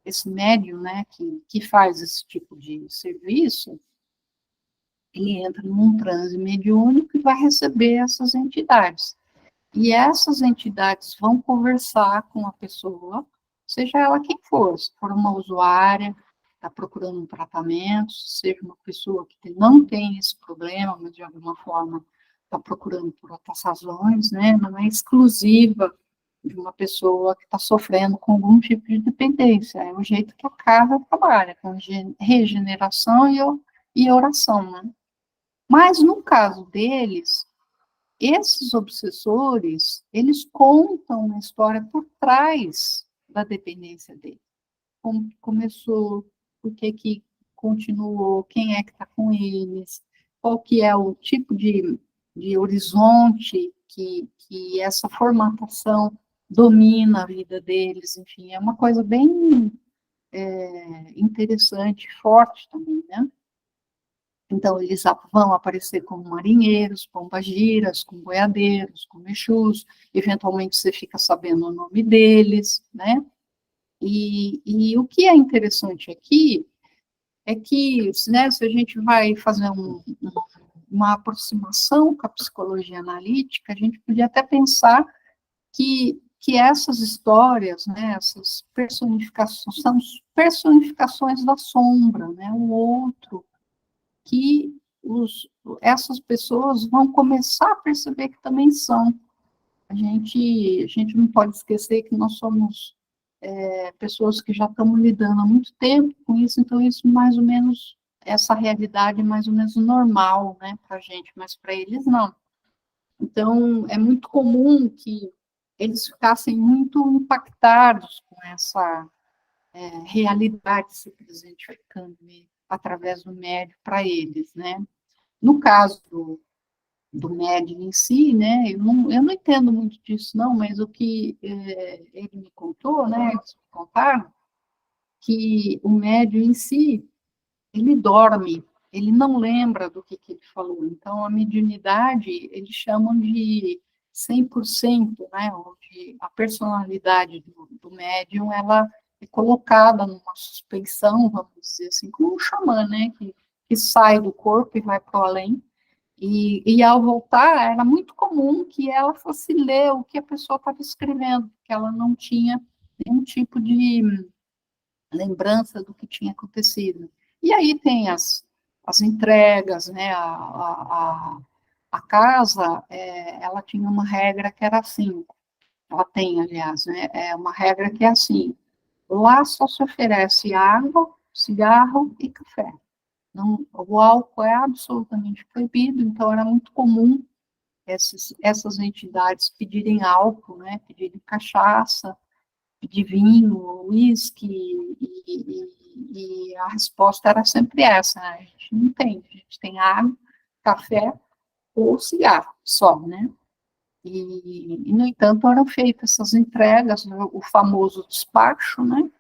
[SPEAKER 2] esse médium, né, que faz esse tipo de serviço, ele entra num transe mediúnico e vai receber essas entidades. E essas entidades vão conversar com a pessoa, seja ela quem for, se for uma usuária, está procurando um tratamento, seja uma pessoa que não tem esse problema, mas de alguma forma está procurando por outras razões, né? Não é exclusiva de uma pessoa que está sofrendo com algum tipo de dependência, é o jeito que a casa trabalha, com regeneração e oração, né? Mas no caso deles, esses obsessores, eles contam uma história por trás da dependência dele. Como começou, por que continuou, quem é que está com eles, qual que é o tipo de horizonte que essa formatação domina a vida deles, enfim, é uma coisa bem interessante, forte também, né? Então, eles vão aparecer como marinheiros, pombagiras, com boiadeiros, com exus, eventualmente você fica sabendo o nome deles, né? E o que é interessante aqui é que, né, se a gente vai fazer uma aproximação com a psicologia analítica, a gente podia até pensar que essas histórias, né, essas personificações, são personificações da sombra, né, o outro, que essas pessoas vão começar a perceber que também são. A gente não pode esquecer que nós somos pessoas que já estamos lidando há muito tempo com isso, então isso mais ou menos, essa realidade é mais ou menos normal, né, para a gente, mas para eles não. Então, é muito comum que eles ficassem muito impactados com essa realidade se presentificando através do médium para eles, né. No caso do médium em si, né, eu não entendo muito disso, não, mas o que ele me contou, né, eles me contaram, que o médium em si, ele dorme, ele não lembra do que ele falou. Então, a mediunidade, eles chamam de 100%, né, onde a personalidade do médium, ela é colocada numa suspensão, vamos dizer assim, como um xamã, né, que sai do corpo e vai para o além. E ao voltar, era muito comum que ela fosse ler o que a pessoa estava escrevendo, porque ela não tinha nenhum tipo de lembrança do que tinha acontecido. E aí tem as entregas, né? A casa, ela tinha uma regra que era assim, ela tem, aliás, né? É uma regra que é assim, lá só se oferece água, cigarro e café. Não, o álcool é absolutamente proibido, então era muito comum essas entidades pedirem álcool, né? Pedirem cachaça, de vinho, uísque, e a resposta era sempre essa, né? A gente não tem, a gente tem água, café ou cigarro só, né? No entanto, eram feitas essas entregas, o famoso despacho, né?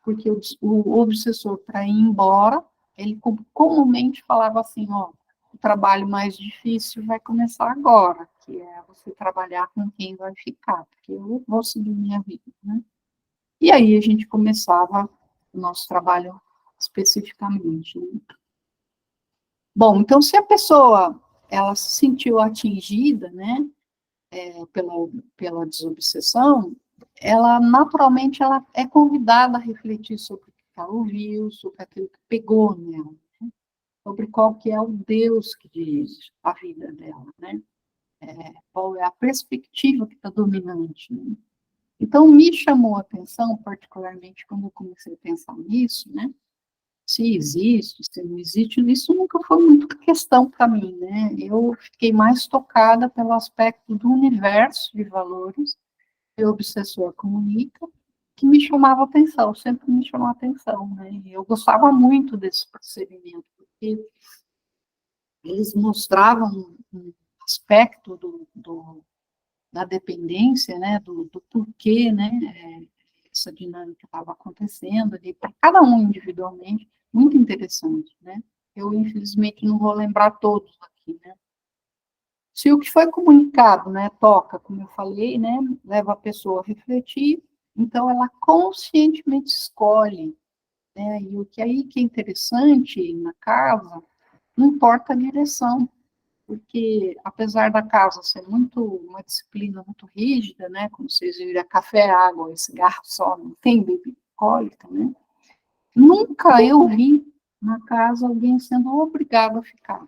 [SPEAKER 2] Porque o obsessor, para ir embora, ele comumente falava assim, ó, o trabalho mais difícil vai começar agora, que é você trabalhar com quem vai ficar, porque eu vou seguir minha vida, né? E aí a gente começava o nosso trabalho especificamente, né? Bom, então se a pessoa ela se sentiu atingida, né, pela desobsessão, ela naturalmente ela é convidada a refletir sobre o que ela ouviu, sobre aquilo que pegou nela, né, sobre qual que é o Deus que dirige a vida dela, né, qual é a perspectiva que está dominante, né? Então, me chamou a atenção, particularmente quando eu comecei a pensar nisso, né? Se existe, se não existe, isso nunca foi muito questão para mim, né? Eu fiquei mais tocada pelo aspecto do universo de valores que o obsessor comunica, que me chamava atenção, sempre me chamou a atenção, né? E eu gostava muito desse procedimento, porque eles mostravam um aspecto da dependência, né, do porquê, né, essa dinâmica estava acontecendo ali, para cada um individualmente, muito interessante, né. Eu, infelizmente, não vou lembrar todos aqui, né. Se o que foi comunicado, né, toca, como eu falei, né, leva a pessoa a refletir, então ela conscientemente escolhe, né, e o que aí que é interessante na casa, não importa a direção, porque apesar da casa ser uma disciplina muito rígida, né, como vocês viram, café, água e cigarro só, não tem bebida alcoólica, né, nunca eu vi na casa alguém sendo obrigado a ficar.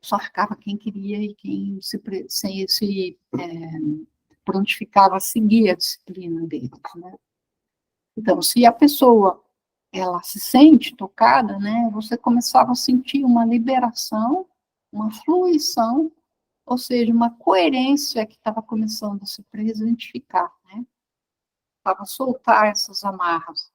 [SPEAKER 2] Só ficava quem queria e quem se prontificava a seguir a disciplina deles, né. Então, se a pessoa ela se sente tocada, né, você começava a sentir uma liberação, uma fluição, ou seja, uma coerência que estava começando a se presentificar, né? Estava a soltar essas amarras.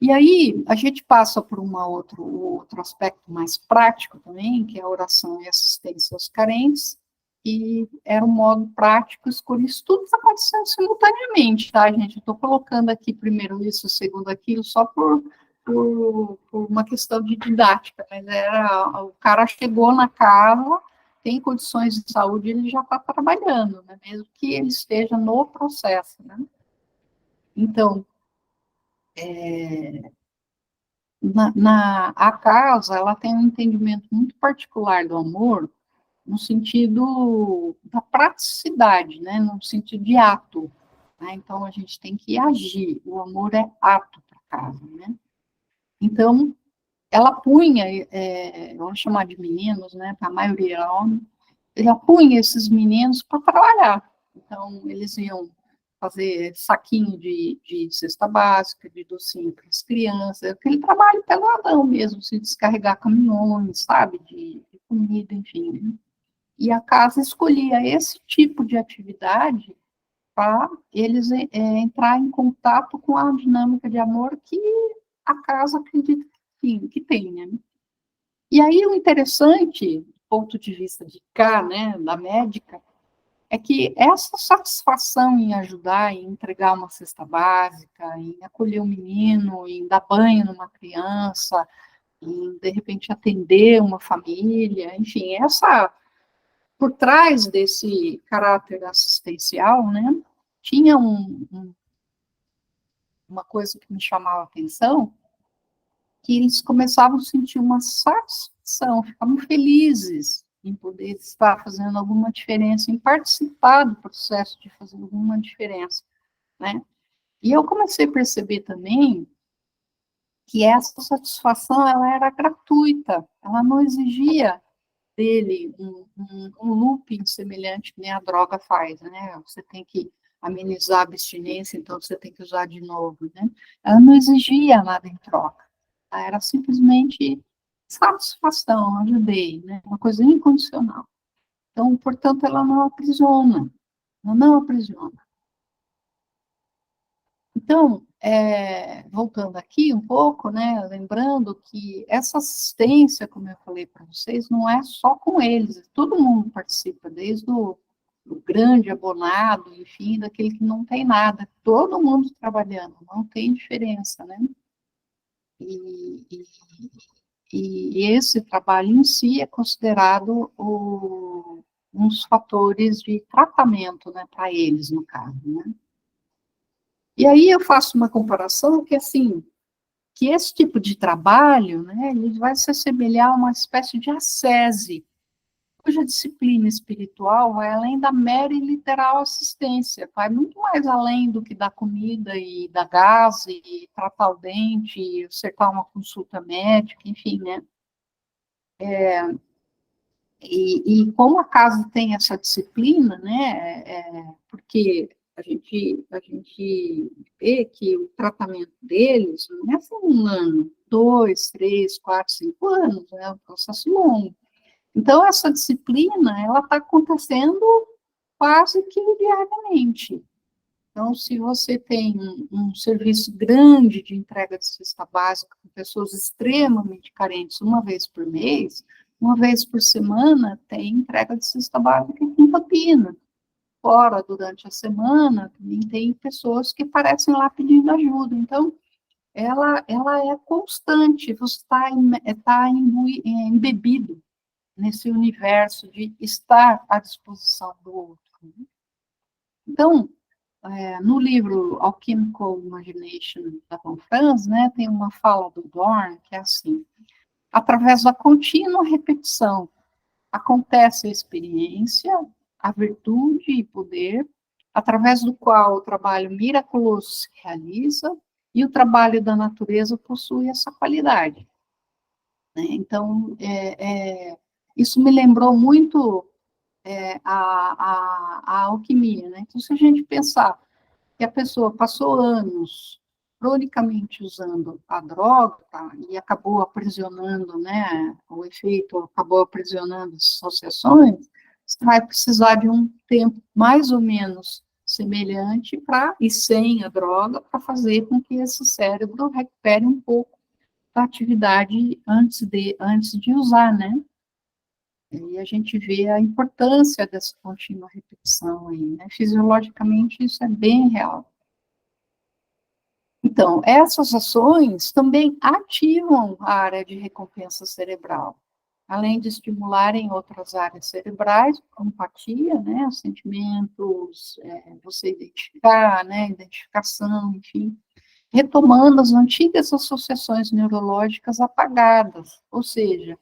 [SPEAKER 2] E aí, a gente passa por outro aspecto mais prático também, que é a oração e assistência aos carentes, que era um modo prático, escolhi. Isso tudo está acontecendo simultaneamente, tá, gente? Eu estou colocando aqui primeiro isso, segundo aquilo, só por uma questão de didática, mas o cara chegou na casa, tem condições de saúde, ele já está trabalhando, né? Mesmo que ele esteja no processo, né? Então, a casa, ela tem um entendimento muito particular do amor, no sentido da praticidade, né? No sentido de ato, né? Então, a gente tem que agir, o amor é ato para casa, né? Então, ela punha, vamos chamar de meninos, né? A maioria era homem, ela punha esses meninos para trabalhar. Então, eles iam fazer saquinho de cesta básica, de docinho para as crianças, aquele trabalho peladão mesmo, se descarregar caminhões, sabe, de comida, enfim. Né? E a casa escolhia esse tipo de atividade para eles entrar em contato com a dinâmica de amor que a casa acredita que tem, né? E aí o interessante, do ponto de vista de cá, né, da médica, é que essa satisfação em ajudar, em entregar uma cesta básica, em acolher um menino, em dar banho numa criança, em, de repente, atender uma família, enfim, por trás desse caráter assistencial, né, tinha uma coisa que me chamava a atenção, que eles começavam a sentir uma satisfação, ficavam felizes em poder estar fazendo alguma diferença, em participar do processo de fazer alguma diferença, né? E eu comecei a perceber também que essa satisfação, ela era gratuita, ela não exigia dele um looping semelhante que nem a droga faz, né? Você tem que amenizar a abstinência, então você tem que usar de novo, né? Ela não exigia nada em troca, era simplesmente satisfação, ajudei, né? Uma coisa incondicional. Então, portanto, ela não aprisiona, ela não aprisiona. Então, voltando aqui um pouco, né, lembrando que essa assistência, como eu falei para vocês, não é só com eles, todo mundo participa, desde o grande abonado, enfim, daquele que não tem nada, todo mundo trabalhando, não tem diferença, né? E esse trabalho em si é considerado um dos fatores de tratamento, né, para eles, no caso, né? E aí eu faço uma comparação que, assim, que esse tipo de trabalho, né, ele vai se assemelhar a uma espécie de ascese, cuja disciplina espiritual vai além da mera e literal assistência, vai muito mais além do que dar comida e dar gás, e tratar o dente, e acertar uma consulta médica, enfim, né. E como a casa tem essa disciplina, né, porque a gente vê que o tratamento deles não é assim 1 ano, 2, 3, 4, 5 anos, é um processo longo. Então, essa disciplina, ela está acontecendo quase que diariamente. Então, se você tem um serviço grande de entrega de cesta básica com pessoas extremamente carentes uma vez por mês, uma vez por semana tem entrega de cesta básica aqui em Campinas. Fora, durante a semana, também tem pessoas que aparecem lá pedindo ajuda. Então, ela é constante, você está embebido nesse universo de estar à disposição do outro. Então, no livro Alchemical Imagination, da Von Franz, né, tem uma fala do Dorn, que é assim: através da contínua repetição, acontece a experiência, a virtude e poder, através do qual o trabalho miraculoso se realiza, e o trabalho da natureza possui essa qualidade. Né? Então, isso me lembrou muito a alquimia. Né? Então, se a gente pensar que a pessoa passou anos cronicamente usando a droga, tá, e acabou aprisionando, né, o efeito acabou aprisionando as associações, você vai precisar de um tempo mais ou menos semelhante e sem a droga, para fazer com que esse cérebro recupere um pouco da atividade antes de usar, né? E a gente vê a importância dessa contínua repetição aí, né? Fisiologicamente, isso é bem real. Então, essas ações também ativam a área de recompensa cerebral, além de estimularem outras áreas cerebrais, empatia, né, sentimentos, você identificar, né, identificação, enfim, retomando as antigas associações neurológicas apagadas, ou seja,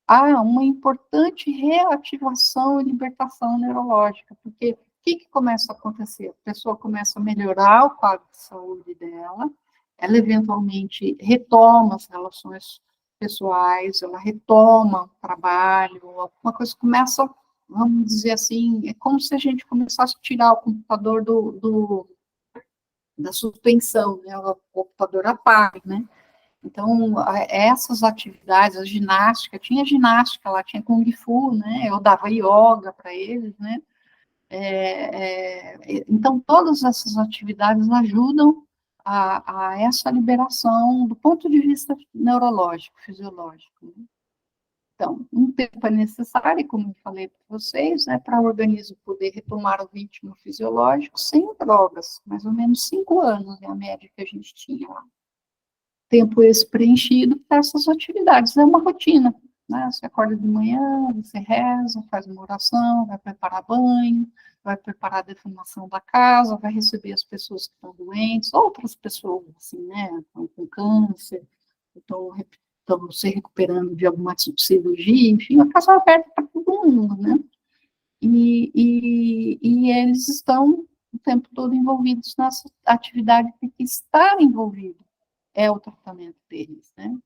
[SPEAKER 2] há uma importante reativação e libertação neurológica, porque o que começa a acontecer? A pessoa começa a melhorar o quadro de saúde dela, ela eventualmente retoma as relações pessoais, ela retoma o trabalho, alguma coisa começa, vamos dizer assim, é como se a gente começasse a tirar o computador da suspensão, né? O computador apaga, né? Então, essas atividades, a ginástica, tinha ginástica lá, tinha Kung Fu, né? Eu dava yoga para eles, né? Então, todas essas atividades ajudam a essa liberação do ponto de vista neurológico, fisiológico. Né? Então, um tempo é necessário, como eu falei para vocês, né, para o organismo poder retomar o ritmo fisiológico sem drogas, mais ou menos 5 anos, é a média que a gente tinha lá. Tempo esse preenchido para essas atividades, é uma rotina, né? Você acorda de manhã, você reza, faz uma oração, vai preparar banho, vai preparar a defumação da casa, vai receber as pessoas que estão doentes, outras pessoas, assim, né, estão com câncer, estão se recuperando de alguma cirurgia, enfim, a casa é aberta para todo mundo, né? E eles estão o tempo todo envolvidos nessa atividade, porque estar envolvido é o tratamento deles, né?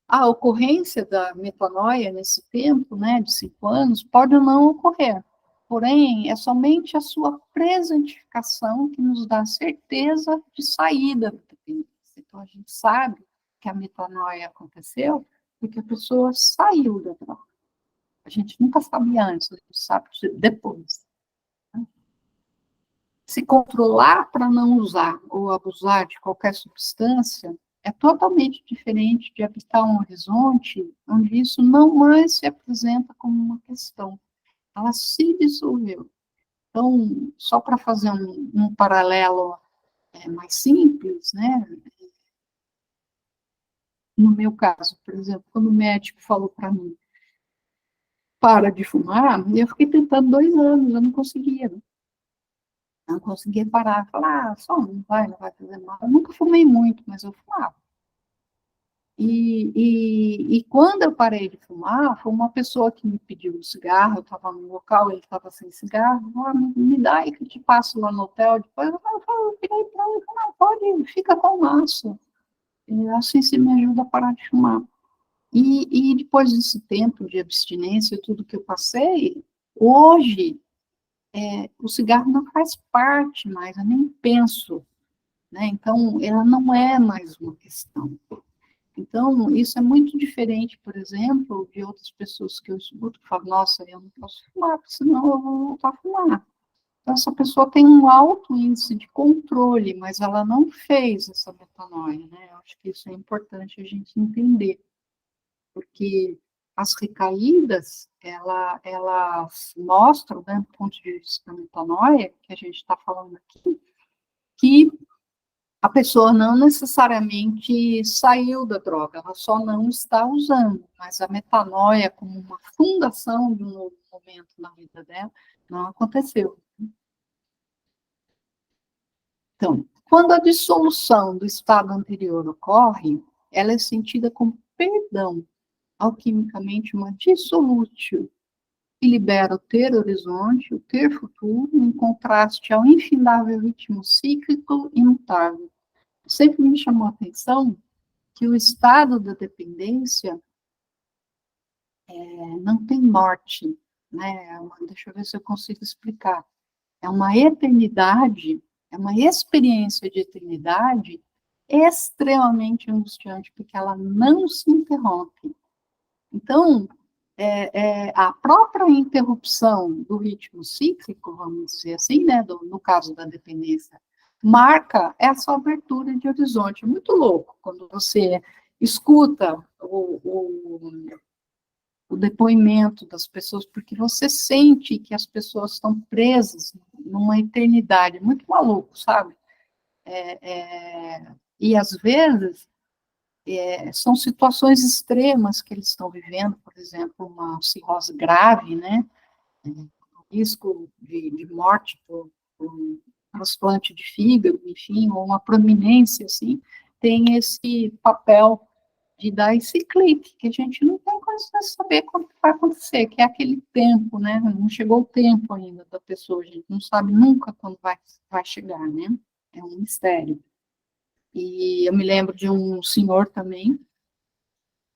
[SPEAKER 2] A ocorrência da metanoia nesse tempo, né, de 5 anos, pode ou não ocorrer. Porém, é somente a sua presentificação que nos dá certeza de saída da dependência. Então, a gente sabe que a metanoia aconteceu porque a pessoa saiu da droga. A gente nunca sabe antes, a gente sabe depois. Se controlar para não usar ou abusar de qualquer substância é totalmente diferente de habitar um horizonte onde isso não mais se apresenta como uma questão. Ela se dissolveu. Então, só para fazer um paralelo mais simples, né? No meu caso, por exemplo, quando o médico falou para mim, para de fumar, eu fiquei tentando 2 anos, eu não conseguia. Não conseguia parar, falar, só não vai fazer mal. Eu nunca fumei muito, mas eu fumava. E quando eu parei de fumar, foi uma pessoa que me pediu um cigarro, eu estava no local, ele estava sem cigarro, me dá aí que eu te passo lá no hotel, depois eu virei para ele, não, pode, fica com o maço. E assim você me ajuda a parar de fumar. E depois desse tempo de abstinência, tudo que eu passei, hoje, o cigarro não faz parte mais, eu nem penso, né? Então, ela não é mais uma questão. Então, isso é muito diferente, por exemplo, de outras pessoas que eu escuto que falam, nossa, eu não posso fumar, porque senão eu vou voltar a fumar. Então, essa pessoa tem um alto índice de controle, mas ela não fez essa metanoia, né? Eu acho que isso é importante a gente entender, porque as recaídas, elas mostram, né, do ponto de vista da metanoia, que a gente está falando aqui, que a pessoa não necessariamente saiu da droga, ela só não está usando, mas a metanoia como uma fundação de um novo momento na vida dela não aconteceu. Então, quando a dissolução do estado anterior ocorre, ela é sentida como perdão, alquimicamente uma dissolútio, que libera o ter horizonte, o ter futuro, em contraste ao infindável ritmo cíclico imutável. Sempre me chamou a atenção que o estado da dependência não tem morte, né? Deixa eu ver se eu consigo explicar. É uma eternidade, é uma experiência de eternidade extremamente angustiante, porque ela não se interrompe. Então, a própria interrupção do ritmo cíclico, vamos dizer assim, né, no caso da dependência, marca essa abertura de horizonte. É muito louco quando você escuta o depoimento das pessoas, porque você sente que as pessoas estão presas numa eternidade, muito maluco, sabe? E às vezes são situações extremas que eles estão vivendo, por exemplo, uma cirrose grave, né? Risco de morte por um transplante de fígado, enfim, ou uma prominência, assim, tem esse papel de dar esse clique, que a gente não tem condição de saber quando vai acontecer, que é aquele tempo, né? Não chegou o tempo ainda da pessoa, a gente não sabe nunca quando vai chegar, né? É um mistério. E eu me lembro de um senhor também,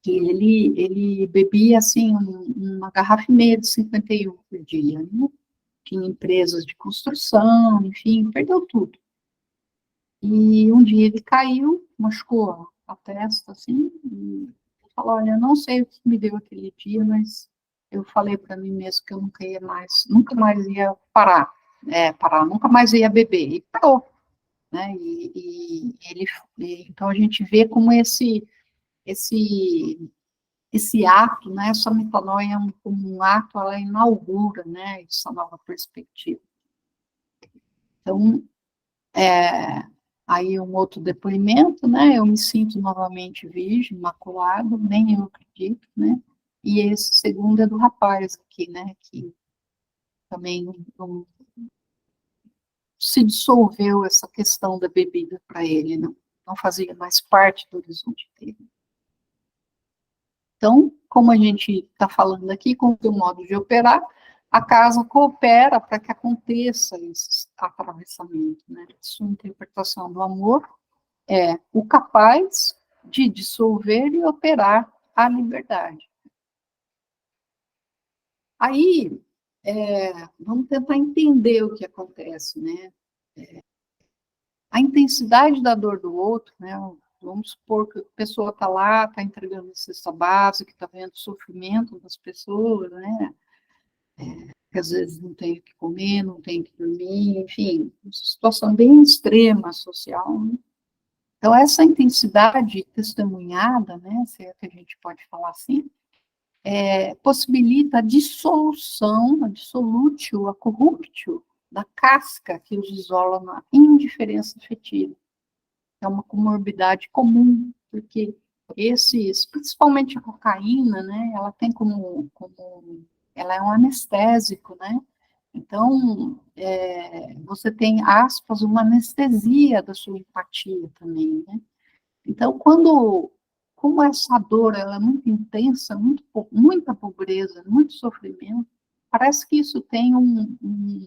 [SPEAKER 2] que ele bebia, assim, uma garrafa e meia de 51 por dia, né? Tinha empresas de construção, enfim, perdeu tudo. E um dia ele caiu, machucou a testa, assim, e falou, olha, eu não sei o que me deu aquele dia, mas eu falei para mim mesmo que eu nunca mais ia parar, nunca mais ia beber, e parou, né, então a gente vê como esse ato, né, essa metanoia como um ato, ela inaugura, né, essa nova perspectiva. Então, aí um outro depoimento, né, eu me sinto novamente virgem, imaculado, nem eu acredito, né, e esse segundo é do rapaz aqui, né, que também se dissolveu essa questão da bebida para ele, não fazia mais parte do horizonte dele. Então, como a gente está falando aqui, com o modo de operar, a casa coopera para que aconteça esse atravessamento, né? Sua interpretação do amor é o capaz de dissolver e operar a liberdade. Aí, vamos tentar entender o que acontece, né? A intensidade da dor do outro, né? Vamos supor que a pessoa está lá, está entregando a cesta básica, está vendo o sofrimento das pessoas, né? Que às vezes não tem o que comer, não tem o que dormir, enfim, uma situação bem extrema social, né? Então, essa intensidade testemunhada, né, se é que a gente pode falar assim, possibilita a dissolução, a dissolútio, a corruptio da casca que os isola na indiferença afetiva. É uma comorbidade comum, porque principalmente a cocaína, né, ela tem ela é um anestésico, né, então, você tem, aspas, uma anestesia da sua empatia também, né, então, como essa dor ela é muito intensa, muita pobreza, muito sofrimento, parece que isso tem um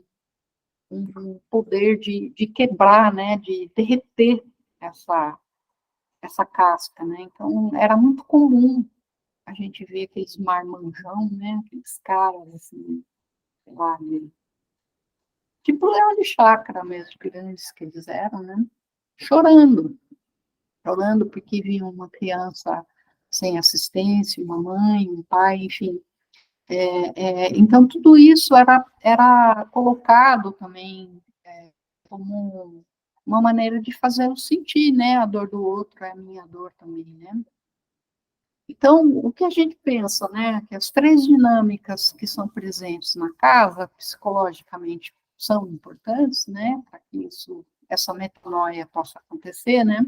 [SPEAKER 2] poder de quebrar, né, de derreter essa casca, né? Então, era muito comum a gente ver aqueles marmanjão, né? Aqueles caras, assim, sei lá, tipo leão de chácara mesmo, grandes que eles eram, né? Chorando porque viam uma criança sem assistência, uma mãe, um pai, enfim. Então, tudo isso era colocado também como uma maneira de fazê-lo sentir, né? A dor do outro é a minha dor também, né? Então, o que a gente pensa, né? Que as três dinâmicas que são presentes na casa, psicologicamente, são importantes, né? Para que essa metanoia possa acontecer, né?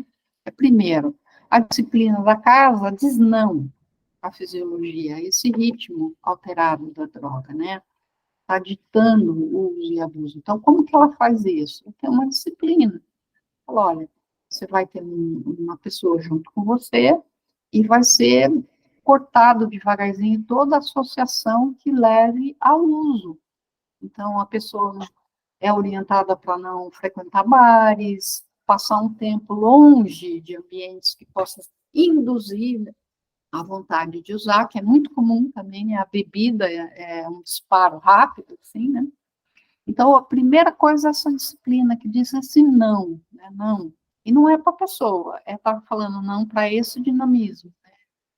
[SPEAKER 2] Primeiro, a disciplina da casa diz não à fisiologia, esse ritmo alterado da droga, né? Está ditando o uso e abuso. Então, como que ela faz isso? Tem uma disciplina. Fala, olha, você vai ter uma pessoa junto com você e vai ser cortado devagarzinho toda associação que leve ao uso. Então, a pessoa é orientada para não frequentar bares, passar um tempo longe de ambientes que possam induzir a vontade de usar, que é muito comum também, né? A bebida é um disparo rápido, assim, né? Então, a primeira coisa é essa disciplina que diz assim, não, né? Não. E não é para a pessoa, falando não para esse dinamismo, né?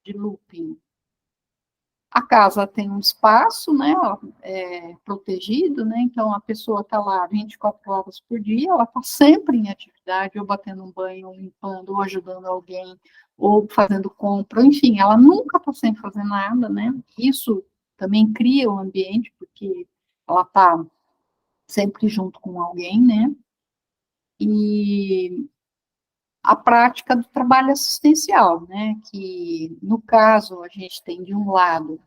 [SPEAKER 2] De looping. A casa tem um espaço, né, protegido, né, então a pessoa está lá 24 horas por dia, ela está sempre em atividade, ou batendo um banho, ou limpando, ou ajudando alguém, ou fazendo compra, enfim, ela nunca está sem fazer nada, né, isso também cria um ambiente, porque ela está sempre junto com alguém, né, e a prática do trabalho assistencial, né, que no caso a gente tem de um lado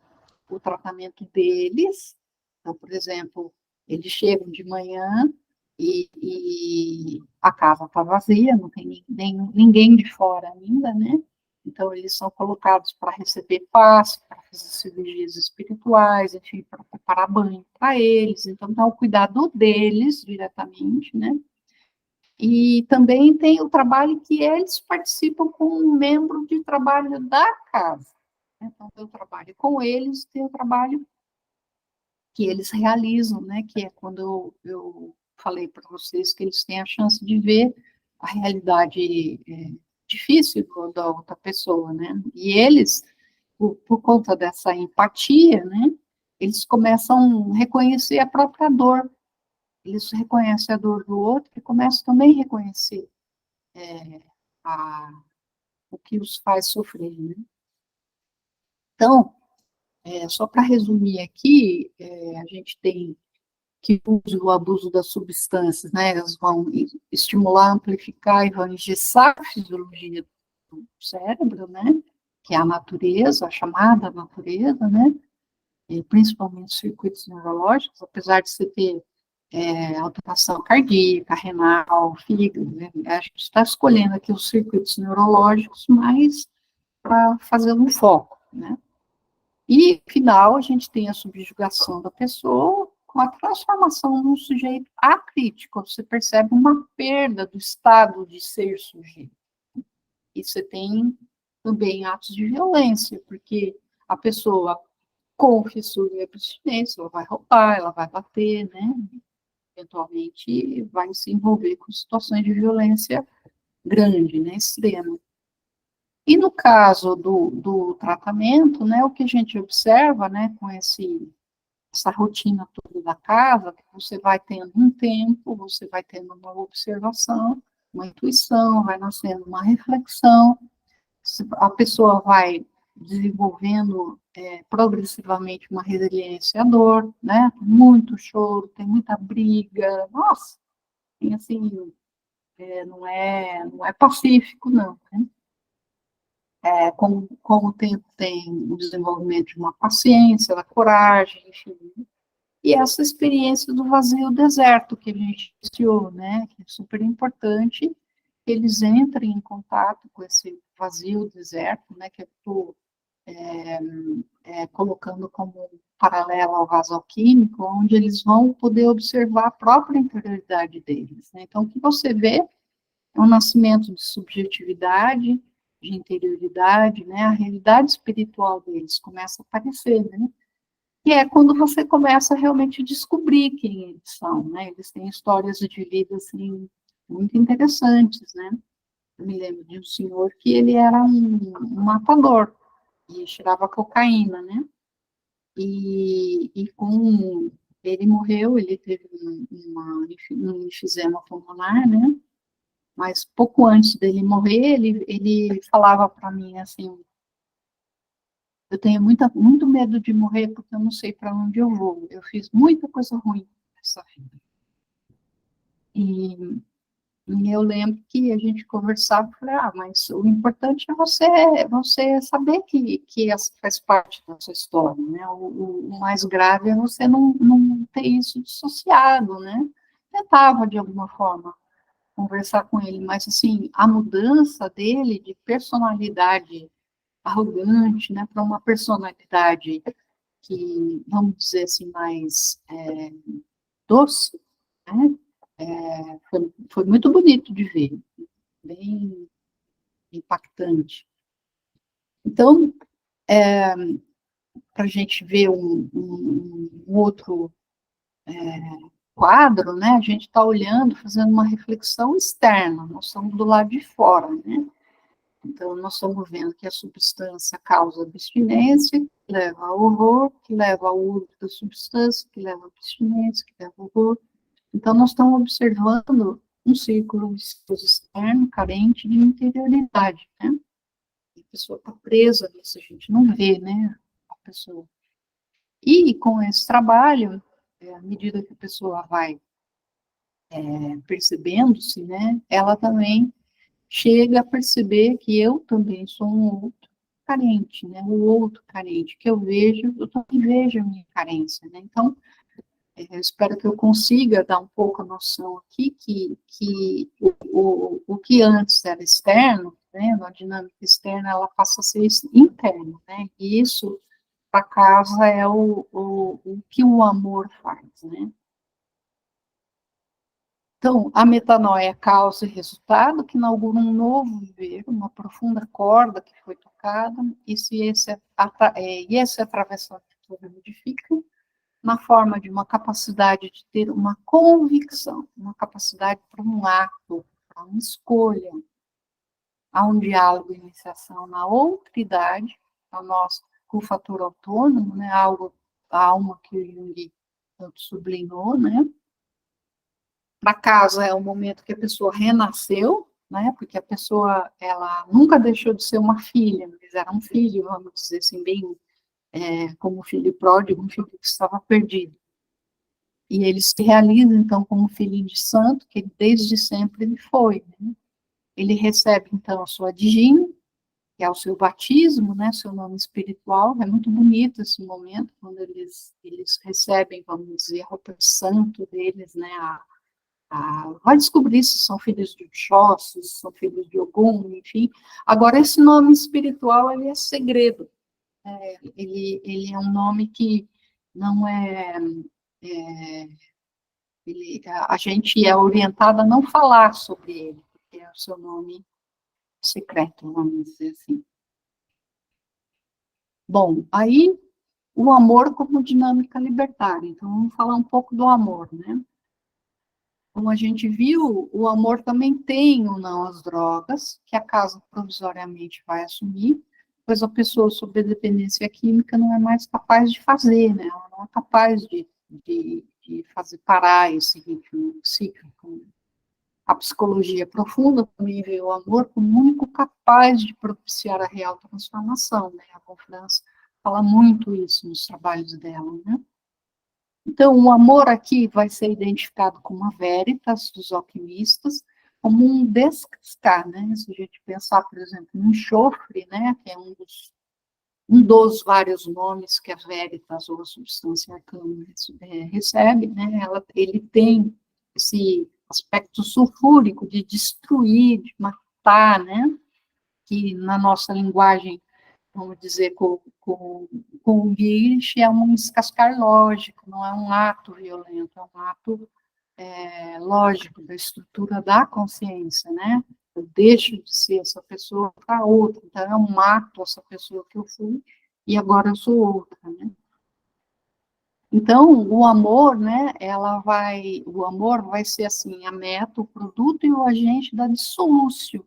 [SPEAKER 2] o tratamento deles. Então, por exemplo, eles chegam de manhã e a casa está vazia, não tem ninguém de fora ainda, né? Então, eles são colocados para receber passe, para fazer cirurgias espirituais, enfim, para preparar banho para eles. Então, dá o cuidado deles diretamente, né? E também tem o trabalho que eles participam com um membro de trabalho da casa. Então, tem o trabalho com eles, tem o trabalho que eles realizam, né? Que é quando eu falei para vocês que eles têm a chance de ver a realidade difícil da outra pessoa, né? E eles, por conta dessa empatia, né? Eles começam a reconhecer a própria dor. Eles reconhecem a dor do outro e começam também a reconhecer o que os faz sofrer, né? Então, só para resumir aqui, a gente tem que o uso e o abuso das substâncias, né, elas vão estimular, amplificar e vão engessar a fisiologia do cérebro, né, que é a natureza, a chamada natureza, né, e principalmente os circuitos neurológicos, apesar de você ter alteração cardíaca, renal, fígado, né, a gente está escolhendo aqui os circuitos neurológicos mais para fazer um foco, né. E, no final, a gente tem a subjugação da pessoa com a transformação num sujeito acrítico. Você percebe uma perda do estado de ser sujeito. E você tem também atos de violência, porque a pessoa com fissura e abstinência, ela vai roubar, ela vai bater, né? Eventualmente vai se envolver com situações de violência grande, né? Extrema. E no caso do tratamento, né, o que a gente observa, né, com essa rotina toda da casa, que você vai tendo um tempo, você vai tendo uma observação, uma intuição, vai nascendo uma reflexão, a pessoa vai desenvolvendo progressivamente uma resiliência à dor, né, muito choro, tem muita briga, nossa, tem assim, não é pacífico, não, né? Com o tempo tem o desenvolvimento de uma paciência, da coragem, enfim. E essa experiência do vazio deserto que a gente iniciou, né, que é super importante, que eles entrem em contato com esse vazio deserto, né, que eu estou colocando como paralelo ao vaso alquímico, onde eles vão poder observar a própria interioridade deles, né. Então, o que você vê é um nascimento de subjetividade, de interioridade, né, a realidade espiritual deles começa a aparecer, né, e é quando você começa a realmente descobrir quem eles são, né, eles têm histórias de vida, assim, muito interessantes, né, eu me lembro de um senhor que ele era um matador, e cheirava cocaína, né, e com ele morreu, ele teve um enfisema pulmonar, né, mas pouco antes dele morrer, ele falava para mim assim, eu tenho muito medo de morrer porque eu não sei para onde eu vou. Eu fiz muita coisa ruim nessa vida. E, e eu lembro que a gente conversava e falei, mas o importante é você saber que essa faz parte da sua história, né? O mais grave é você não ter isso dissociado, né? Tentava, de alguma forma, conversar com ele, mas assim, a mudança dele de personalidade arrogante, né, para uma personalidade que, vamos dizer assim, mais doce, né, foi muito bonito de ver, bem impactante. Então, para a gente ver um outro quadro, né, a gente está olhando, fazendo uma reflexão externa, nós estamos do lado de fora, né, Então, nós estamos vendo que a substância causa abstinência, que leva ao horror, que leva ao uso da substância, que leva à abstinência, que leva ao horror. Então, nós estamos observando um círculo externo, carente de interioridade, né? A pessoa está presa nisso, a gente não vê, né, a pessoa. E com esse trabalho, à medida que a pessoa vai percebendo-se, né, ela também chega a perceber que eu também sou um outro carente, né, o outro carente, que eu vejo, eu também vejo a minha carência, né, então, eu espero que eu consiga dar um pouco a noção aqui que o que antes era externo, né, a dinâmica externa, ela passa a ser interna, né, e isso, para casa, é o que o amor faz, né. Então, a metanoia é causa e resultado que inaugura um novo viver, uma profunda corda que foi tocada, e esse atravessamento modifica na forma de uma capacidade de ter uma convicção, uma capacidade para um ato, para uma escolha, há um diálogo e iniciação na outra idade, a nós, com o fator autônomo, né, algo, a alma que o Jung tanto sublinhou, né, para casa é o momento que a pessoa renasceu, né, porque a pessoa, ela nunca deixou de ser uma filha, mas era um filho, vamos dizer assim, bem como filho pródigo, um filho que estava perdido. E ele se realiza, então, como filho de santo, que desde sempre ele foi, né? Ele recebe, então, a sua digina, que é o seu batismo, né, seu nome espiritual, é muito bonito esse momento, quando eles recebem, vamos dizer, a roupa de santo deles, né, vai descobrir se são filhos de Oxóssi, se são filhos de Ogum, enfim. Agora, esse nome espiritual, ele é segredo, ele é um nome que não a gente é orientada a não falar sobre ele, porque é o seu nome secreto, vamos dizer assim. Bom, aí o amor como dinâmica libertária. Então, vamos falar um pouco do amor, né? Como a gente viu, o amor também tem ou não as drogas, que a casa provisoriamente vai assumir, pois a pessoa sob dependência química não é mais capaz de fazer, né? Ela não é capaz de fazer parar esse ritmo cíclico. A psicologia profunda também vê o amor como o único capaz de propiciar a real transformação, né? A Confiança fala muito isso nos trabalhos dela, né? Então, o amor aqui vai ser identificado como a veritas dos alquimistas, como um descascar, né? Se a gente pensar, por exemplo, no enxofre, né? Que é um dos vários nomes que a veritas ou a substância arcana recebe, né? Ele tem esse aspecto sulfúrico de destruir, de matar, né? Que na nossa linguagem, vamos dizer, com o Gilch, é um descascar lógico, não é um ato violento, é um ato lógico da estrutura da consciência, né? Eu deixo de ser essa pessoa para outra, então eu mato essa pessoa que eu fui e agora eu sou outra, né? Então, o amor, né, o amor vai ser assim, a meta, o produto e o agente da dissolução,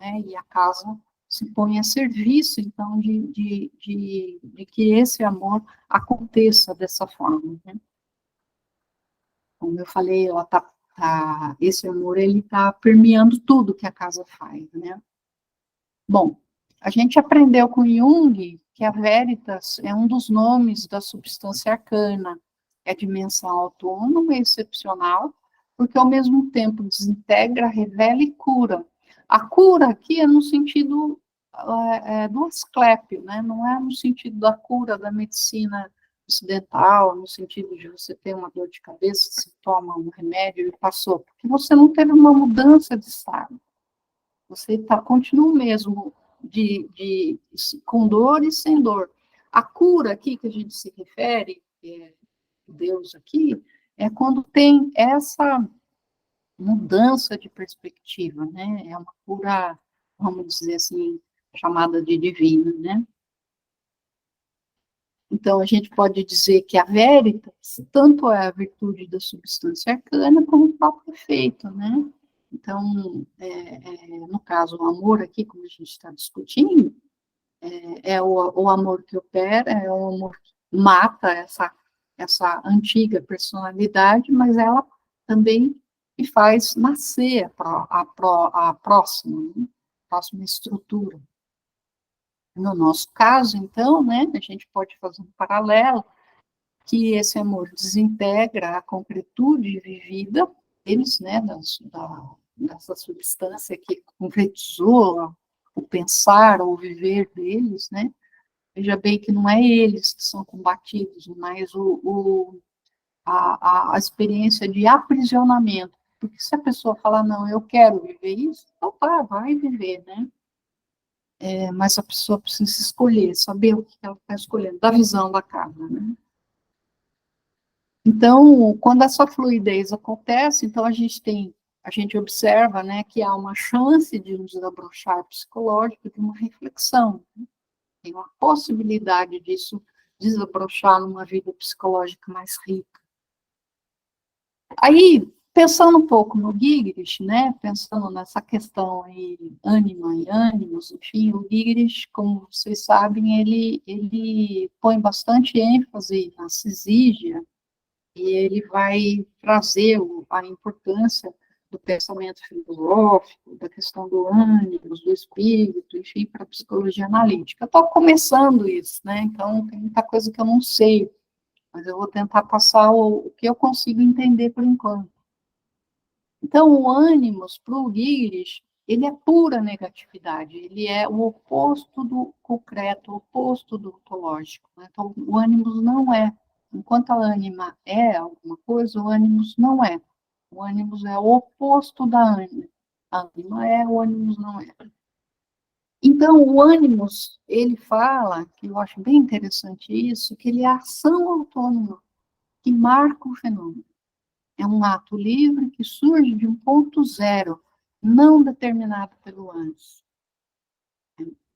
[SPEAKER 2] né, e a casa se põe a serviço, então, de que esse amor aconteça dessa forma, né. Como eu falei, esse amor, ele está permeando tudo que a casa faz, né. Bom, a gente aprendeu com Jung que a veritas é um dos nomes da substância arcana, é dimensão autônoma e excepcional, porque ao mesmo tempo desintegra, revela e cura. A cura aqui é no sentido do Asclépio, né? Não é no sentido da cura da medicina ocidental, no sentido de você ter uma dor de cabeça, você toma um remédio e passou, porque você não teve uma mudança de estado. Você continua mesmo com dor e sem dor. A cura aqui que a gente se refere, Deus aqui, é quando tem essa mudança de perspectiva, né? É uma cura, vamos dizer assim, chamada de divina, né? Então, a gente pode dizer que a veritas, tanto é a virtude da substância arcana, como o próprio efeito, né? Então, no caso, o amor aqui, como a gente está discutindo, é o amor que opera, é o amor que mata essa antiga personalidade, mas ela também me faz nascer a próxima, né? A próxima estrutura. No nosso caso, então, né, a gente pode fazer um paralelo, que esse amor desintegra a concretude vivida deles, né, dessa substância que concretizou o pensar ou o viver deles, né. Veja bem que não é eles que são combatidos, mas a experiência de aprisionamento. Porque se a pessoa falar, não, eu quero viver isso, então tá, vai viver, né? Mas a pessoa precisa escolher, saber o que ela está escolhendo, da visão da casa, né? Então, quando essa fluidez acontece, então a gente observa, né, que há uma chance de um desabrochar psicológico, de uma reflexão, né? Tem uma possibilidade disso desabrochar numa vida psicológica mais rica. Aí, pensando um pouco no Gigrish, né, pensando nessa questão aí, ânima e ânimos, enfim, o Gigrish, como vocês sabem, ele põe bastante ênfase na cisígia, e ele vai trazer a importância do pensamento filosófico, da questão do ânimo, do espírito, enfim, para a psicologia analítica. Eu estou começando isso, né, então tem muita coisa que eu não sei, mas eu vou tentar passar o que eu consigo entender por enquanto. Então, o ânimos, para o Gigrish, ele é pura negatividade, ele é o oposto do concreto, o oposto do ontológico, né? Então, o ânimos não é. Enquanto a ânima é alguma coisa, o ânimos não é. O ânimos é o oposto da ânima. A ânima é, o ânimos não é. Então, o ânimos, ele fala, que eu acho bem interessante isso, que ele é a ação autônoma que marca o fenômeno. É um ato livre que surge de um ponto zero, não determinado pelo antes.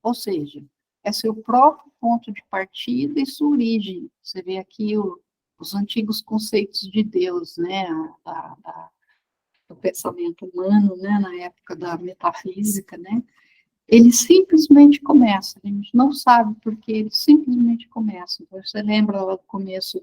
[SPEAKER 2] Ou seja, é seu próprio ponto de partida e sua origem. Você vê aqui os antigos conceitos de Deus, né, do pensamento humano, né, na época da metafísica, né, ele simplesmente começa, a gente não sabe por que ele simplesmente começa. Então, você lembra lá do começo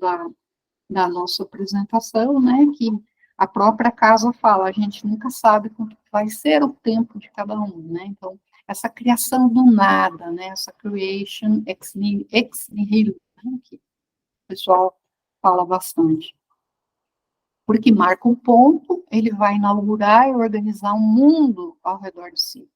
[SPEAKER 2] da nossa apresentação, né, que a própria casa fala, a gente nunca sabe quanto vai ser o tempo de cada um, né, então, essa criação do nada, né, essa creation ex nihilo, né, que o pessoal fala bastante. Porque marca um ponto, ele vai inaugurar e organizar um mundo ao redor de si.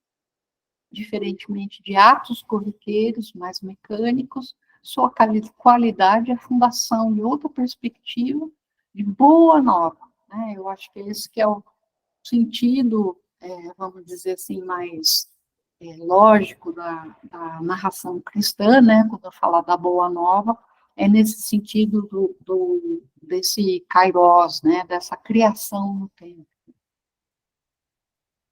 [SPEAKER 2] Diferentemente de atos corriqueiros, mais mecânicos, sua qualidade é a fundação de outra perspectiva de boa nova, né? Eu acho que esse que é o sentido, vamos dizer assim, mais lógico da narração cristã, né? Quando eu falo da boa nova, é nesse sentido desse kairos, né? Dessa criação no tempo.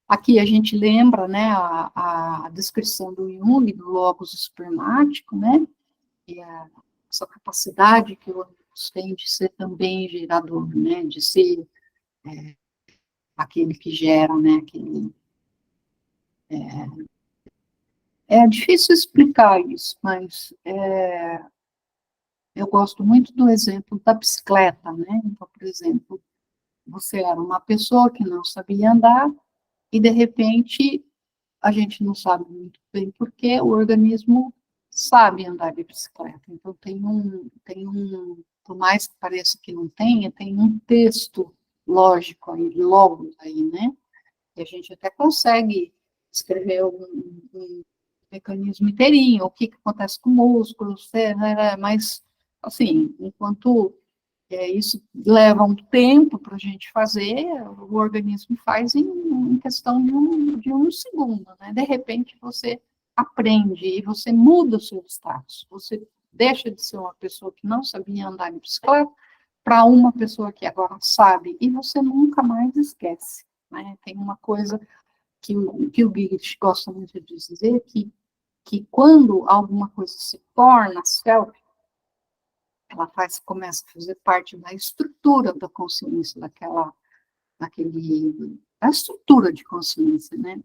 [SPEAKER 2] Aqui a gente lembra, né, a descrição do Jung, do logos espermático, né, que é essa capacidade que o ânimos tem de ser também gerador, né, de ser aquele que gera, né, aquele... É difícil explicar isso, mas eu gosto muito do exemplo da bicicleta, né, então, por exemplo, você era uma pessoa que não sabia andar, e de repente a gente não sabe muito bem porquê, o organismo sabe andar de bicicleta. Então, por mais que pareça que não tenha, tem um texto lógico aí, logos aí, né? E a gente até consegue escrever um mecanismo inteirinho, o que acontece com o músculo, né? Mas, assim, enquanto isso leva um tempo para a gente fazer, o organismo faz em questão de um segundo, né? De repente você aprende e você muda o seu status. Você deixa de ser uma pessoa que não sabia andar de bicicleta para uma pessoa que agora sabe, e você nunca mais esquece, né? Tem uma coisa que o Gigrish gosta muito de dizer, que quando alguma coisa se torna self, ela começa a fazer parte da estrutura da consciência daquele a estrutura de consciência, né?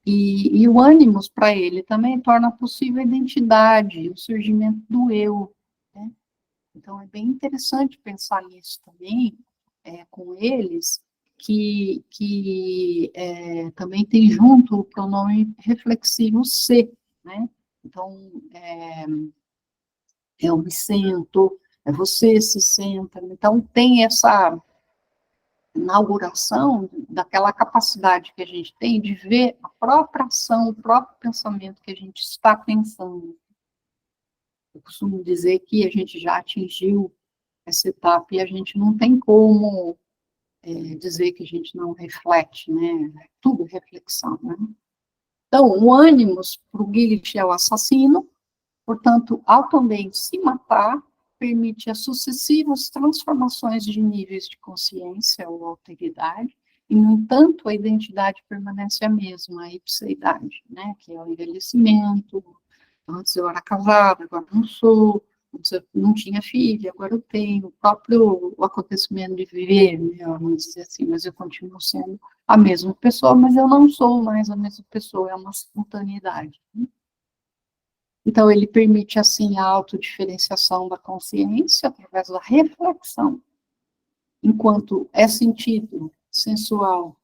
[SPEAKER 2] E o ânimos, para ele, também torna possível a identidade, o surgimento do eu, né? Então, é bem interessante pensar nisso também, com eles, que também tem junto o pronome reflexivo se, né? Então, eu me sento, você se senta. Então, tem essa inauguração daquela capacidade que a gente tem de ver a própria ação, o próprio pensamento que a gente está pensando. Eu costumo dizer que a gente já atingiu essa etapa e a gente não tem como dizer que a gente não reflete, né? É tudo reflexão, né? Então, o ânimos, para o Gilgamesh, é o assassino, portanto, ao também se matar, permite as sucessivas transformações de níveis de consciência ou alteridade, e, no entanto, a identidade permanece a mesma, a ipseidade, né? Que é o envelhecimento. Antes eu era casada, agora não sou. Antes eu não tinha filho, agora eu tenho. O próprio acontecimento de viver, né, vamos dizer assim, mas eu continuo sendo a mesma pessoa, mas eu não sou mais a mesma pessoa, é uma simultaneidade. Né? Então, ele permite, assim, a autodiferenciação da consciência através da reflexão, enquanto é sentido sensual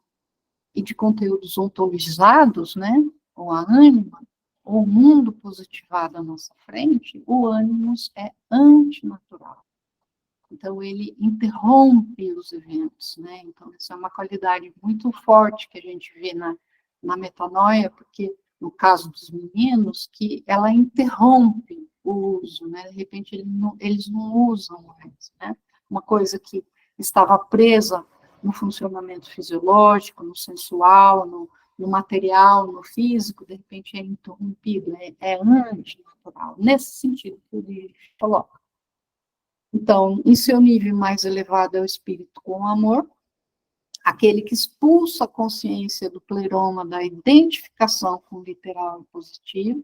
[SPEAKER 2] e de conteúdos ontologizados, né, ou a ânima, ou o mundo positivado à nossa frente, o ânimos é antinatural. Então, ele interrompe os eventos, né? Então, isso é uma qualidade muito forte que a gente vê na metanoia, porque, no caso dos meninos, que ela interrompe o uso, né? De repente, eles não usam mais, né? Uma coisa que estava presa no funcionamento fisiológico, no sensual, no material, no físico, de repente é interrompido, é antinatural, nesse sentido que ele coloca. Então, em seu nível mais elevado é o espírito com o amor, aquele que expulsa a consciência do pleroma da identificação com o literal e positivo,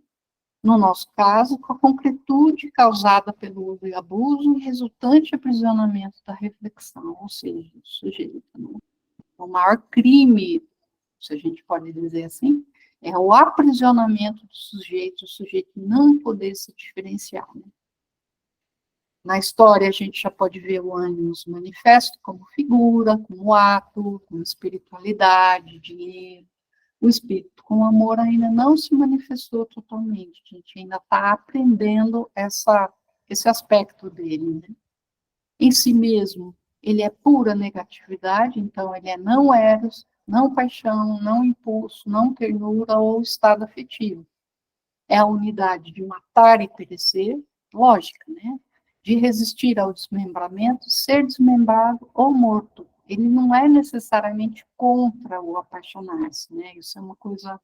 [SPEAKER 2] no nosso caso, com a concretude causada pelo uso e abuso e resultante aprisionamento da reflexão, ou seja, do sujeito. Né? O maior crime, se a gente pode dizer assim, é o aprisionamento do sujeito, o sujeito não poder se diferenciar. Né? Na história, a gente já pode ver o ânimos manifesto como figura, como ato, como espiritualidade, dinheiro. O espírito com amor ainda não se manifestou totalmente, a gente ainda está aprendendo esse aspecto dele. Né? Em si mesmo, ele é pura negatividade, então ele é não eros, não paixão, não impulso, não ternura ou estado afetivo. É a unidade de matar e perecer, lógica, né? De resistir ao desmembramento, ser desmembrado ou morto. Ele não é necessariamente contra o apaixonar-se, né? Isso é uma coisa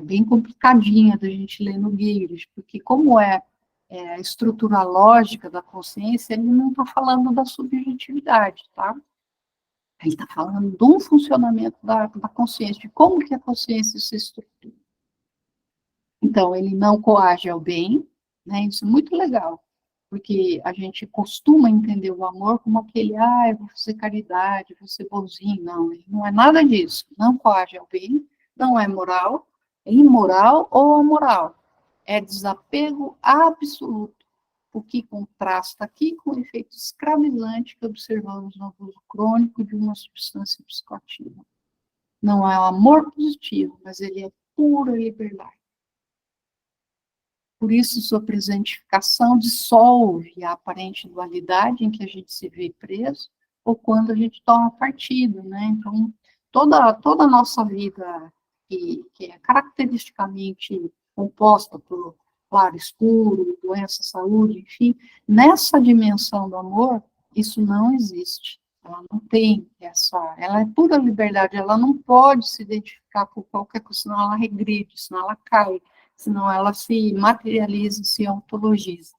[SPEAKER 2] bem complicadinha da gente ler no Gilgamesh, porque como a estrutura lógica da consciência, ele não está falando da subjetividade, tá? Ele está falando de um funcionamento da consciência, de como que a consciência se estrutura. Então, ele não coage ao bem, né? Isso é muito legal, porque a gente costuma entender o amor como aquele, eu vou fazer caridade, vou ser bonzinho. Não, ele não é nada disso. Não coage ao bem, não é moral, é imoral ou amoral. É desapego absoluto, o que contrasta aqui com o efeito escravizante que observamos no abuso crônico de uma substância psicoativa. Não é o amor positivo, mas ele é pura liberdade. Por isso, sua presentificação dissolve a aparente dualidade em que a gente se vê preso, ou quando a gente toma partido, né? Então, toda a nossa vida, que é caracteristicamente composta por claro, escuro, doença, saúde, enfim, nessa dimensão do amor, isso não existe. Ela não tem ela é pura liberdade, ela não pode se identificar com qualquer coisa, senão ela regride, senão ela cai, senão ela se materializa, se ontologiza.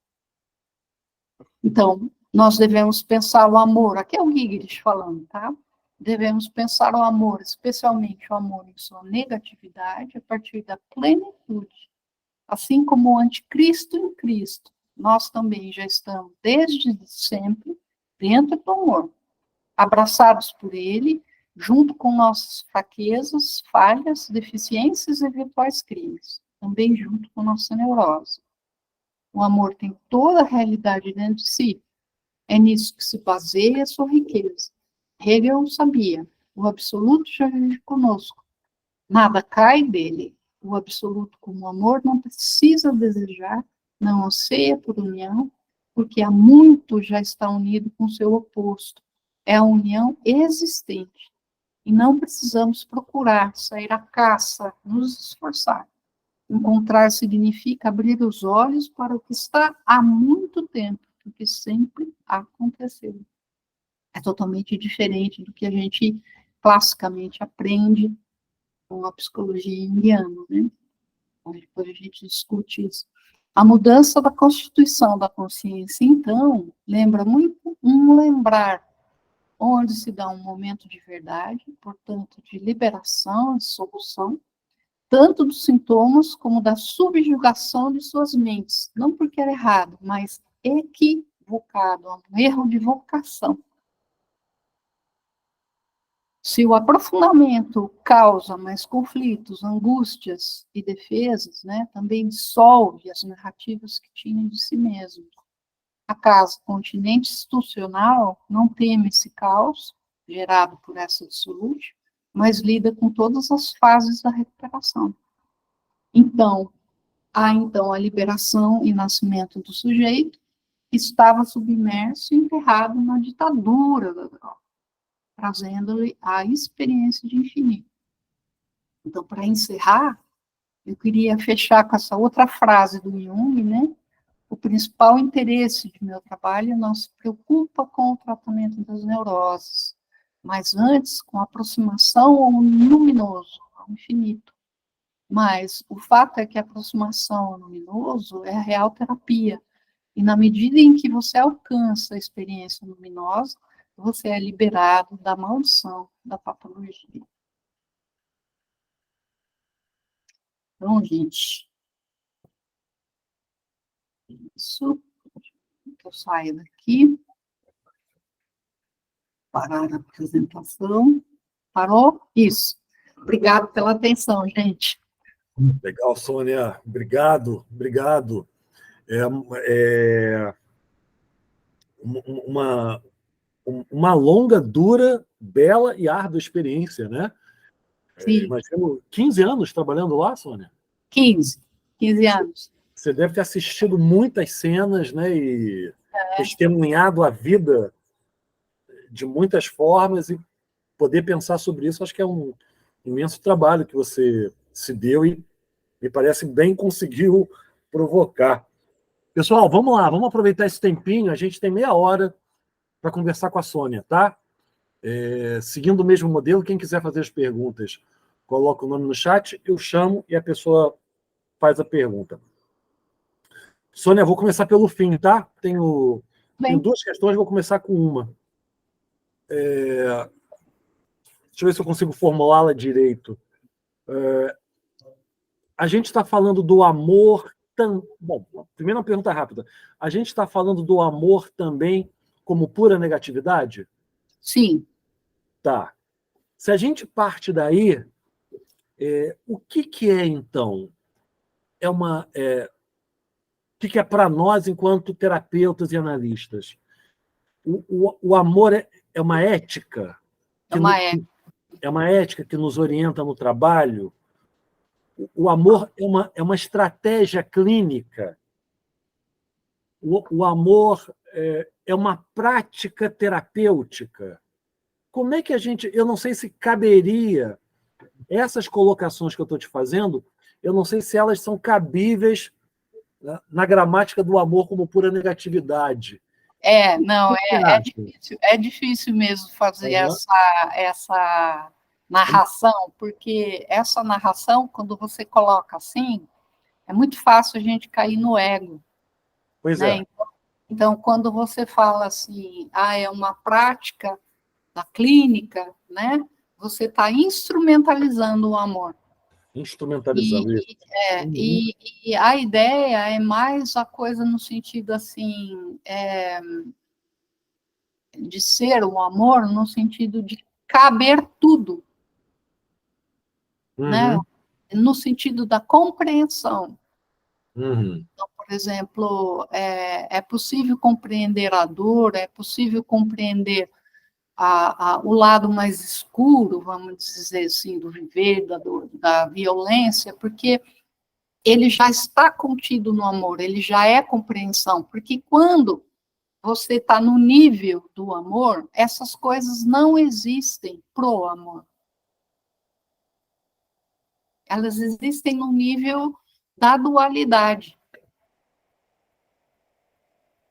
[SPEAKER 2] Então, nós devemos pensar o amor, aqui é o Gilgamesh falando, tá? Devemos pensar o amor, especialmente o amor em sua negatividade, a partir da plenitude. Assim como o anticristo em Cristo, nós também já estamos, desde sempre, dentro do amor. abraçados por ele, junto com nossas fraquezas, falhas, deficiências e eventuais crimes, também junto com nossa neurose. O amor tem toda a realidade dentro de si. É nisso que se baseia a sua riqueza. Hegel sabia, o absoluto já vive conosco. Nada cai dele. O absoluto como amor não precisa desejar, não anseia por união, porque há muito já está unido com seu oposto. É a união existente. E não precisamos procurar, sair à caça, nos esforçar. Encontrar significa abrir os olhos para o que está há muito tempo, o que sempre aconteceu. É totalmente diferente do que a gente classicamente aprende com a psicologia junguiana, né? Depois a gente discute isso. A mudança da constituição da consciência, então, lembra muito um lembrar, onde se dá um momento de verdade, portanto, de liberação, de solução, tanto dos sintomas como da subjugação de suas mentes, não porque era errado, mas equivocado, um erro de vocação. Se o aprofundamento causa mais conflitos, angústias e defesas, né, também dissolve as narrativas que tinham de si mesmo. Acaso o continente institucional não teme esse caos gerado por essa dissolução, mas lida com todas as fases da recuperação. Então, há então a liberação e nascimento do sujeito que estava submerso e enterrado na ditadura da droga, trazendo-lhe a experiência de infinito. Então, para encerrar, eu queria fechar com essa outra frase do Jung, né? O principal interesse de meu trabalho não se preocupa com o tratamento das neuroses, mas antes com a aproximação ao luminoso, ao infinito. Mas o fato é que a aproximação ao luminoso é a real terapia. E na medida em que você alcança a experiência luminosa, você é liberado da maldição da patologia. Então, gente, isso, que eu saio daqui, parar a apresentação. Parou? Isso. Obrigado pela atenção, gente.
[SPEAKER 1] Legal, Sônia. Obrigado, obrigado. Uma, uma longa, dura, bela e árdua experiência, né? Imagino 15 anos trabalhando lá, Sônia?
[SPEAKER 2] 15 anos.
[SPEAKER 1] Você deve ter assistido muitas cenas, né? E testemunhado a vida de muitas formas e poder pensar sobre isso, acho que é um imenso trabalho que você se deu e me parece bem conseguiu provocar. Pessoal, vamos lá, vamos aproveitar esse tempinho, a gente tem meia hora para conversar com a Sônia, tá? Seguindo o mesmo modelo, quem quiser fazer as perguntas, coloca o nome no chat, eu chamo e a pessoa faz a pergunta. Sônia, vou começar pelo fim, tá? Tenho duas questões, vou começar com uma. Deixa eu ver se eu consigo formulá-la direito. A gente está falando do amor... Bom, primeiro uma pergunta rápida. A gente está falando do amor também como pura negatividade?
[SPEAKER 2] Sim.
[SPEAKER 1] Tá. Se a gente parte daí, o que é, então? O que é para nós, enquanto terapeutas e analistas? O amor é uma ética? É uma ética que nos orienta no trabalho? O amor é uma estratégia clínica? O amor é uma prática terapêutica? Como é que a gente... Eu não sei se caberia... Essas colocações que eu estou te fazendo, eu não sei se elas são cabíveis na gramática do amor como pura negatividade.
[SPEAKER 2] Não, é difícil mesmo fazer essa narração, porque essa narração, quando você coloca assim, é muito fácil a gente cair no ego.
[SPEAKER 1] Pois
[SPEAKER 2] né?
[SPEAKER 1] é.
[SPEAKER 2] Então, quando você fala assim, é uma prática da clínica, né? Você está instrumentalizando o amor.
[SPEAKER 1] Instrumentalizando isso.
[SPEAKER 2] E a ideia é mais a coisa no sentido assim, de ser o amor no sentido de caber tudo, né?
[SPEAKER 1] Uhum.
[SPEAKER 2] No sentido da compreensão.
[SPEAKER 1] Uhum.
[SPEAKER 2] Então, por exemplo, é possível compreender a dor, é possível compreender o lado mais escuro, vamos dizer assim, do viver, da dor, da violência, porque ele já está contido no amor, ele já é compreensão, porque quando você está no nível do amor, essas coisas não existem pro amor. Elas existem no nível da dualidade.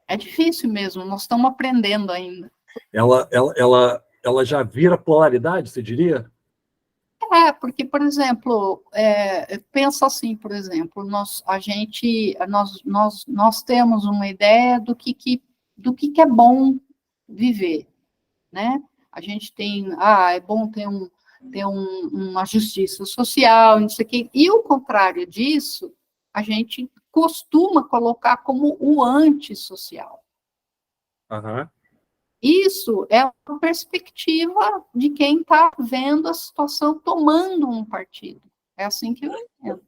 [SPEAKER 2] É difícil mesmo, nós estamos aprendendo ainda.
[SPEAKER 1] Ela já vira polaridade, você diria?
[SPEAKER 2] Porque, por exemplo, pensa assim, por exemplo, nós temos uma ideia do que é bom viver, né? A gente tem, é bom ter uma justiça social, não sei o quê, e o contrário disso, a gente costuma colocar como o antissocial.
[SPEAKER 1] Uhum.
[SPEAKER 2] Isso é uma perspectiva de quem está vendo a situação tomando um partido. É assim que eu entendo.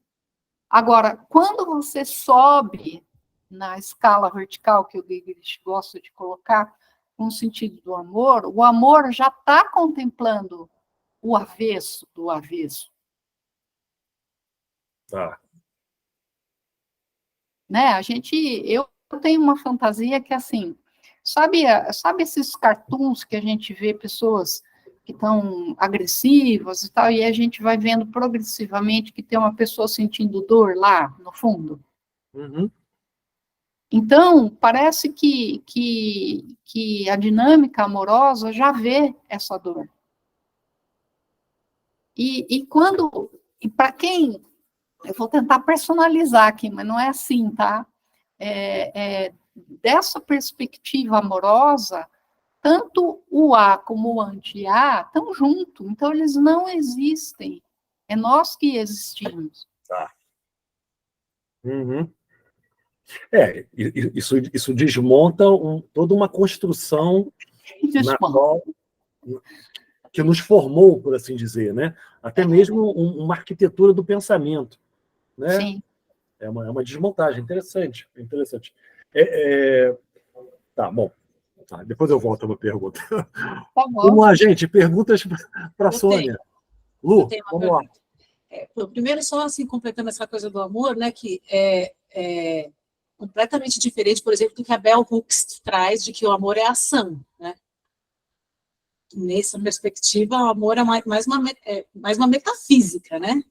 [SPEAKER 2] Agora, quando você sobe na escala vertical, que o Giglich gosta de colocar, no sentido do amor, o amor já está contemplando o avesso do avesso.
[SPEAKER 1] Tá.
[SPEAKER 2] Né? Eu tenho uma fantasia que, assim, sabe esses cartoons que a gente vê pessoas que estão agressivas e tal, e a gente vai vendo progressivamente que tem uma pessoa sentindo dor lá, no fundo?
[SPEAKER 1] Uhum.
[SPEAKER 2] Então, parece que a dinâmica amorosa já vê essa dor. E para quem, eu vou tentar personalizar aqui, mas não é assim, tá? Dessa perspectiva amorosa, tanto o A como o anti-A estão juntos, então eles não existem. É nós que existimos.
[SPEAKER 1] Tá. Uhum. Isso desmonta toda uma construção na qual que nos formou, por assim dizer, né? Até mesmo uma arquitetura do pensamento, né?
[SPEAKER 2] Sim.
[SPEAKER 1] É uma desmontagem interessante, interessante. Tá, bom. Tá, depois eu volto a uma pergunta.
[SPEAKER 2] Tá bom.
[SPEAKER 1] Vamos lá, gente. Perguntas para a Sônia.
[SPEAKER 3] Eu
[SPEAKER 1] Lu,
[SPEAKER 3] tenho uma
[SPEAKER 1] vamos lá.
[SPEAKER 3] pergunta. Primeiro, só assim, completando essa coisa do amor, né, que é completamente diferente, por exemplo, do que a Bell Hooks traz, de que o amor é ação, né? Nessa perspectiva, o amor é mais uma metafísica, né?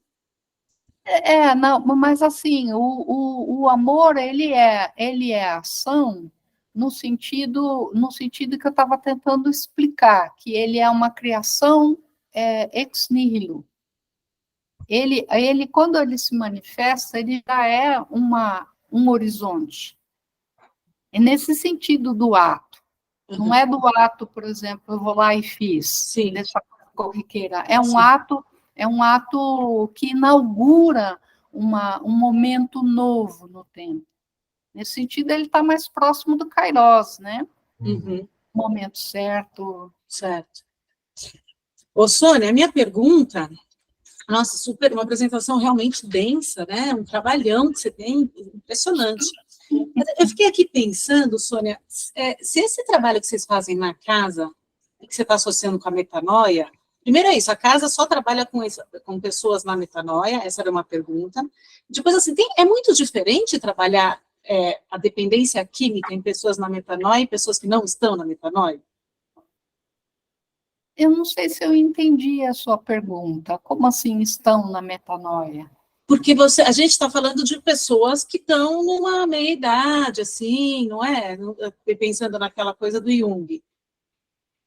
[SPEAKER 2] Não, mas assim, o amor, ele é ação no sentido que eu estava tentando explicar, que ele é uma criação ex nihilo. Ele, quando ele se manifesta, ele já é um horizonte. É nesse sentido do ato. Não é do ato, por exemplo, eu vou lá e fiz,
[SPEAKER 3] Sim.
[SPEAKER 2] dessa corriqueira. É um ato que inaugura um momento novo no tempo. Nesse sentido, ele está mais próximo do Kairos, né?
[SPEAKER 3] Uhum.
[SPEAKER 2] Momento certo.
[SPEAKER 3] Certo. Ô, Sônia, a minha pergunta... Nossa, uma apresentação realmente densa, né? Um trabalhão que você tem, impressionante. Eu fiquei aqui pensando, Sônia, se esse trabalho que vocês fazem na casa, que você está associando com a metanoia, primeiro é isso, a casa só trabalha com pessoas na metanoia, essa era uma pergunta. Depois, assim, é muito diferente trabalhar a dependência química em pessoas na metanoia e pessoas que não estão na metanoia?
[SPEAKER 2] Eu não sei se eu entendi a sua pergunta. Como assim estão na metanoia?
[SPEAKER 3] Porque a gente está falando de pessoas que estão numa meia-idade, assim, não é? Pensando naquela coisa do Jung.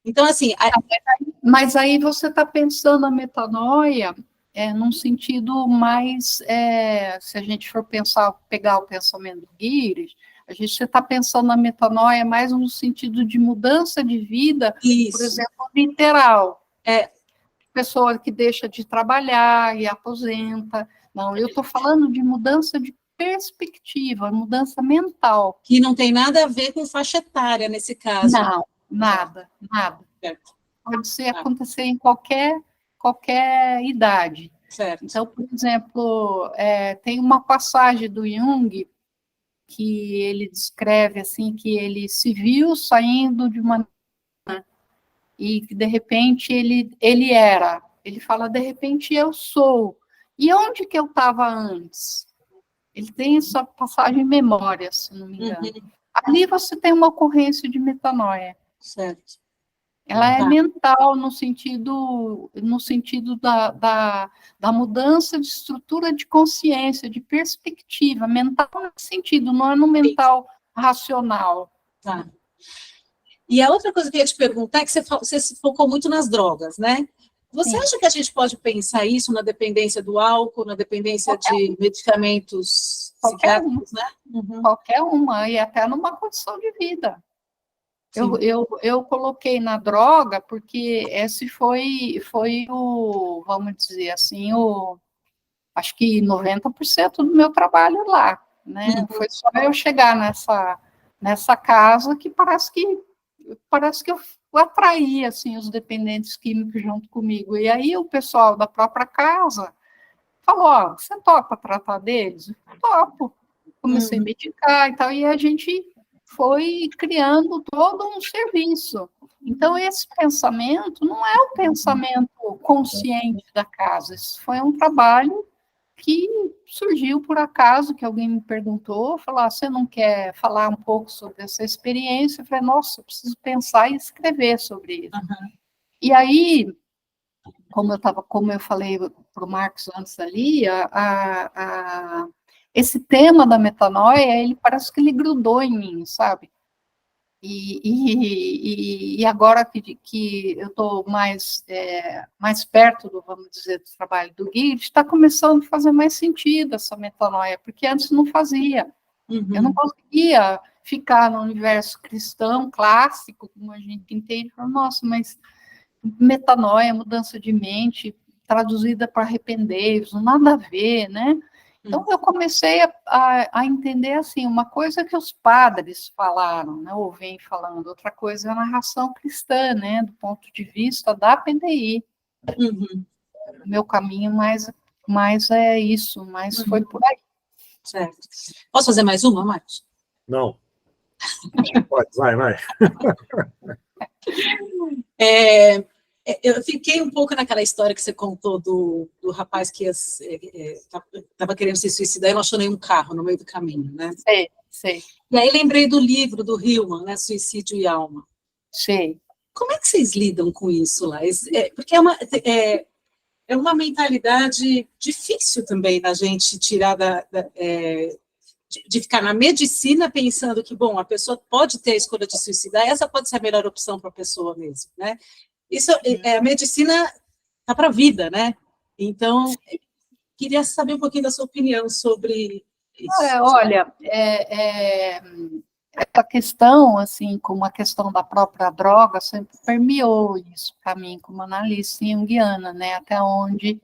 [SPEAKER 3] Então, assim...
[SPEAKER 2] Mas aí você está pensando a metanoia num sentido mais... se a gente for pegar o pensamento do Gires, a gente está pensando na metanoia mais no sentido de mudança de vida,
[SPEAKER 3] Isso.
[SPEAKER 2] Por exemplo, literal. Pessoa que deixa de trabalhar e aposenta. Não, eu estou falando de mudança de perspectiva, mudança mental.
[SPEAKER 3] Que não tem nada a ver com faixa etária, nesse caso.
[SPEAKER 2] nada, nada.
[SPEAKER 3] Certo.
[SPEAKER 2] Pode ser acontecer em qualquer idade.
[SPEAKER 3] Certo.
[SPEAKER 2] Então, por exemplo, tem uma passagem do Jung que ele descreve assim que ele se viu saindo de uma e que de repente ele fala de repente eu sou. E onde que eu estava antes? Ele tem essa passagem em memória, se não me engano. Ali você tem uma ocorrência de metanoia.
[SPEAKER 3] Certo.
[SPEAKER 2] Ela é mental no sentido da mudança de estrutura de consciência, de perspectiva, mental nesse sentido, não é no mental racional.
[SPEAKER 3] Tá. E a outra coisa que eu ia te perguntar é que você se focou muito nas drogas, né? Você acha que a gente pode pensar isso na dependência do álcool, na dependência de medicamentos psiquiátricos, né?
[SPEAKER 2] Qualquer uma, e até numa condição de vida. Eu coloquei na droga porque esse foi o, vamos dizer assim, acho que 90% do meu trabalho lá, né? Foi só eu chegar nessa casa que parece que eu atraí, assim, os dependentes químicos junto comigo. E aí o pessoal da própria casa falou, ó, você topa tratar deles? Eu topo. Comecei a medicar e tal, e a gente foi criando todo um serviço. Então, esse pensamento não é o pensamento consciente da casa, isso foi um trabalho que surgiu por acaso, que alguém me perguntou, falou, você não quer falar um pouco sobre essa experiência? Eu falei, nossa, eu preciso pensar e escrever sobre isso. E aí, como eu falei para o Marcos antes ali, esse tema da metanoia, ele parece que ele grudou em mim, sabe? E agora que eu estou mais perto vamos dizer, do trabalho do Gui, está começando a fazer mais sentido essa metanoia, porque antes não fazia. Eu não conseguia ficar no universo cristão clássico, como a gente entende, e falar, nossa, mas metanoia, mudança de mente, traduzida para arrepender-vos, nada a ver, né? Então, eu comecei a entender, assim, uma coisa que os padres falaram, né, ou vêm falando, outra coisa é a narração cristã, né, do ponto de vista da PDI. O meu caminho mais é isso, mas foi por aí.
[SPEAKER 3] Certo. Posso fazer mais uma, Marcos?
[SPEAKER 1] Não. Pode, vai.
[SPEAKER 3] Eu fiquei um pouco naquela história que você contou do rapaz que estava querendo se suicidar e não achou nenhum carro no meio do caminho, né?
[SPEAKER 2] Sei.
[SPEAKER 3] E aí lembrei do livro do Hillman, né, Suicídio e Alma.
[SPEAKER 2] Sei.
[SPEAKER 3] Como é que vocês lidam com isso lá? Porque é uma mentalidade difícil também da gente tirar de ficar na medicina pensando que, bom, a pessoa pode ter a escolha de suicidar, essa pode ser a melhor opção para a pessoa mesmo, né? Isso, a medicina está para a vida, né? Então, queria saber um pouquinho da sua opinião sobre isso.
[SPEAKER 2] Olha, essa questão, assim, como a questão da própria droga, sempre permeou isso para mim, como analista junguiana, né? Até onde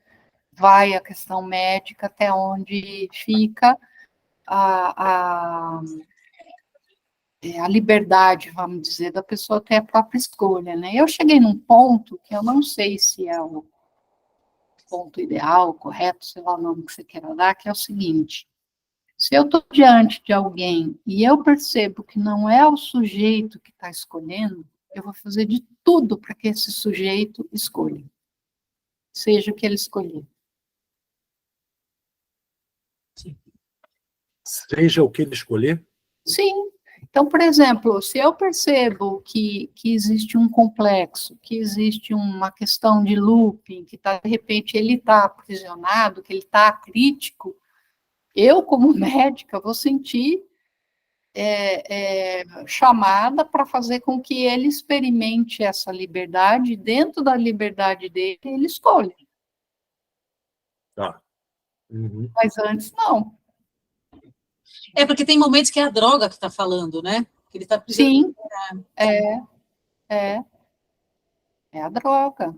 [SPEAKER 2] vai a questão médica, até onde fica a liberdade, vamos dizer, da pessoa ter a própria escolha, né? Eu cheguei num ponto que eu não sei se é o ponto ideal, correto, sei lá o nome que você queira dar, que é o seguinte: se eu estou diante de alguém e eu percebo que não é o sujeito que está escolhendo, eu vou fazer de tudo para que esse sujeito escolha, seja o que ele escolher.
[SPEAKER 1] Seja o que ele escolher?
[SPEAKER 2] Sim. Então, por exemplo, se eu percebo que existe um complexo, que existe uma questão de looping, que de repente ele está aprisionado, que ele está crítico, eu, como médica, vou sentir chamada para fazer com que ele experimente essa liberdade, dentro da liberdade dele, ele escolhe.
[SPEAKER 1] Tá.
[SPEAKER 2] Mas antes, não.
[SPEAKER 3] Porque tem momentos que é a droga que está falando, né? Que ele está
[SPEAKER 2] Sim, é a droga.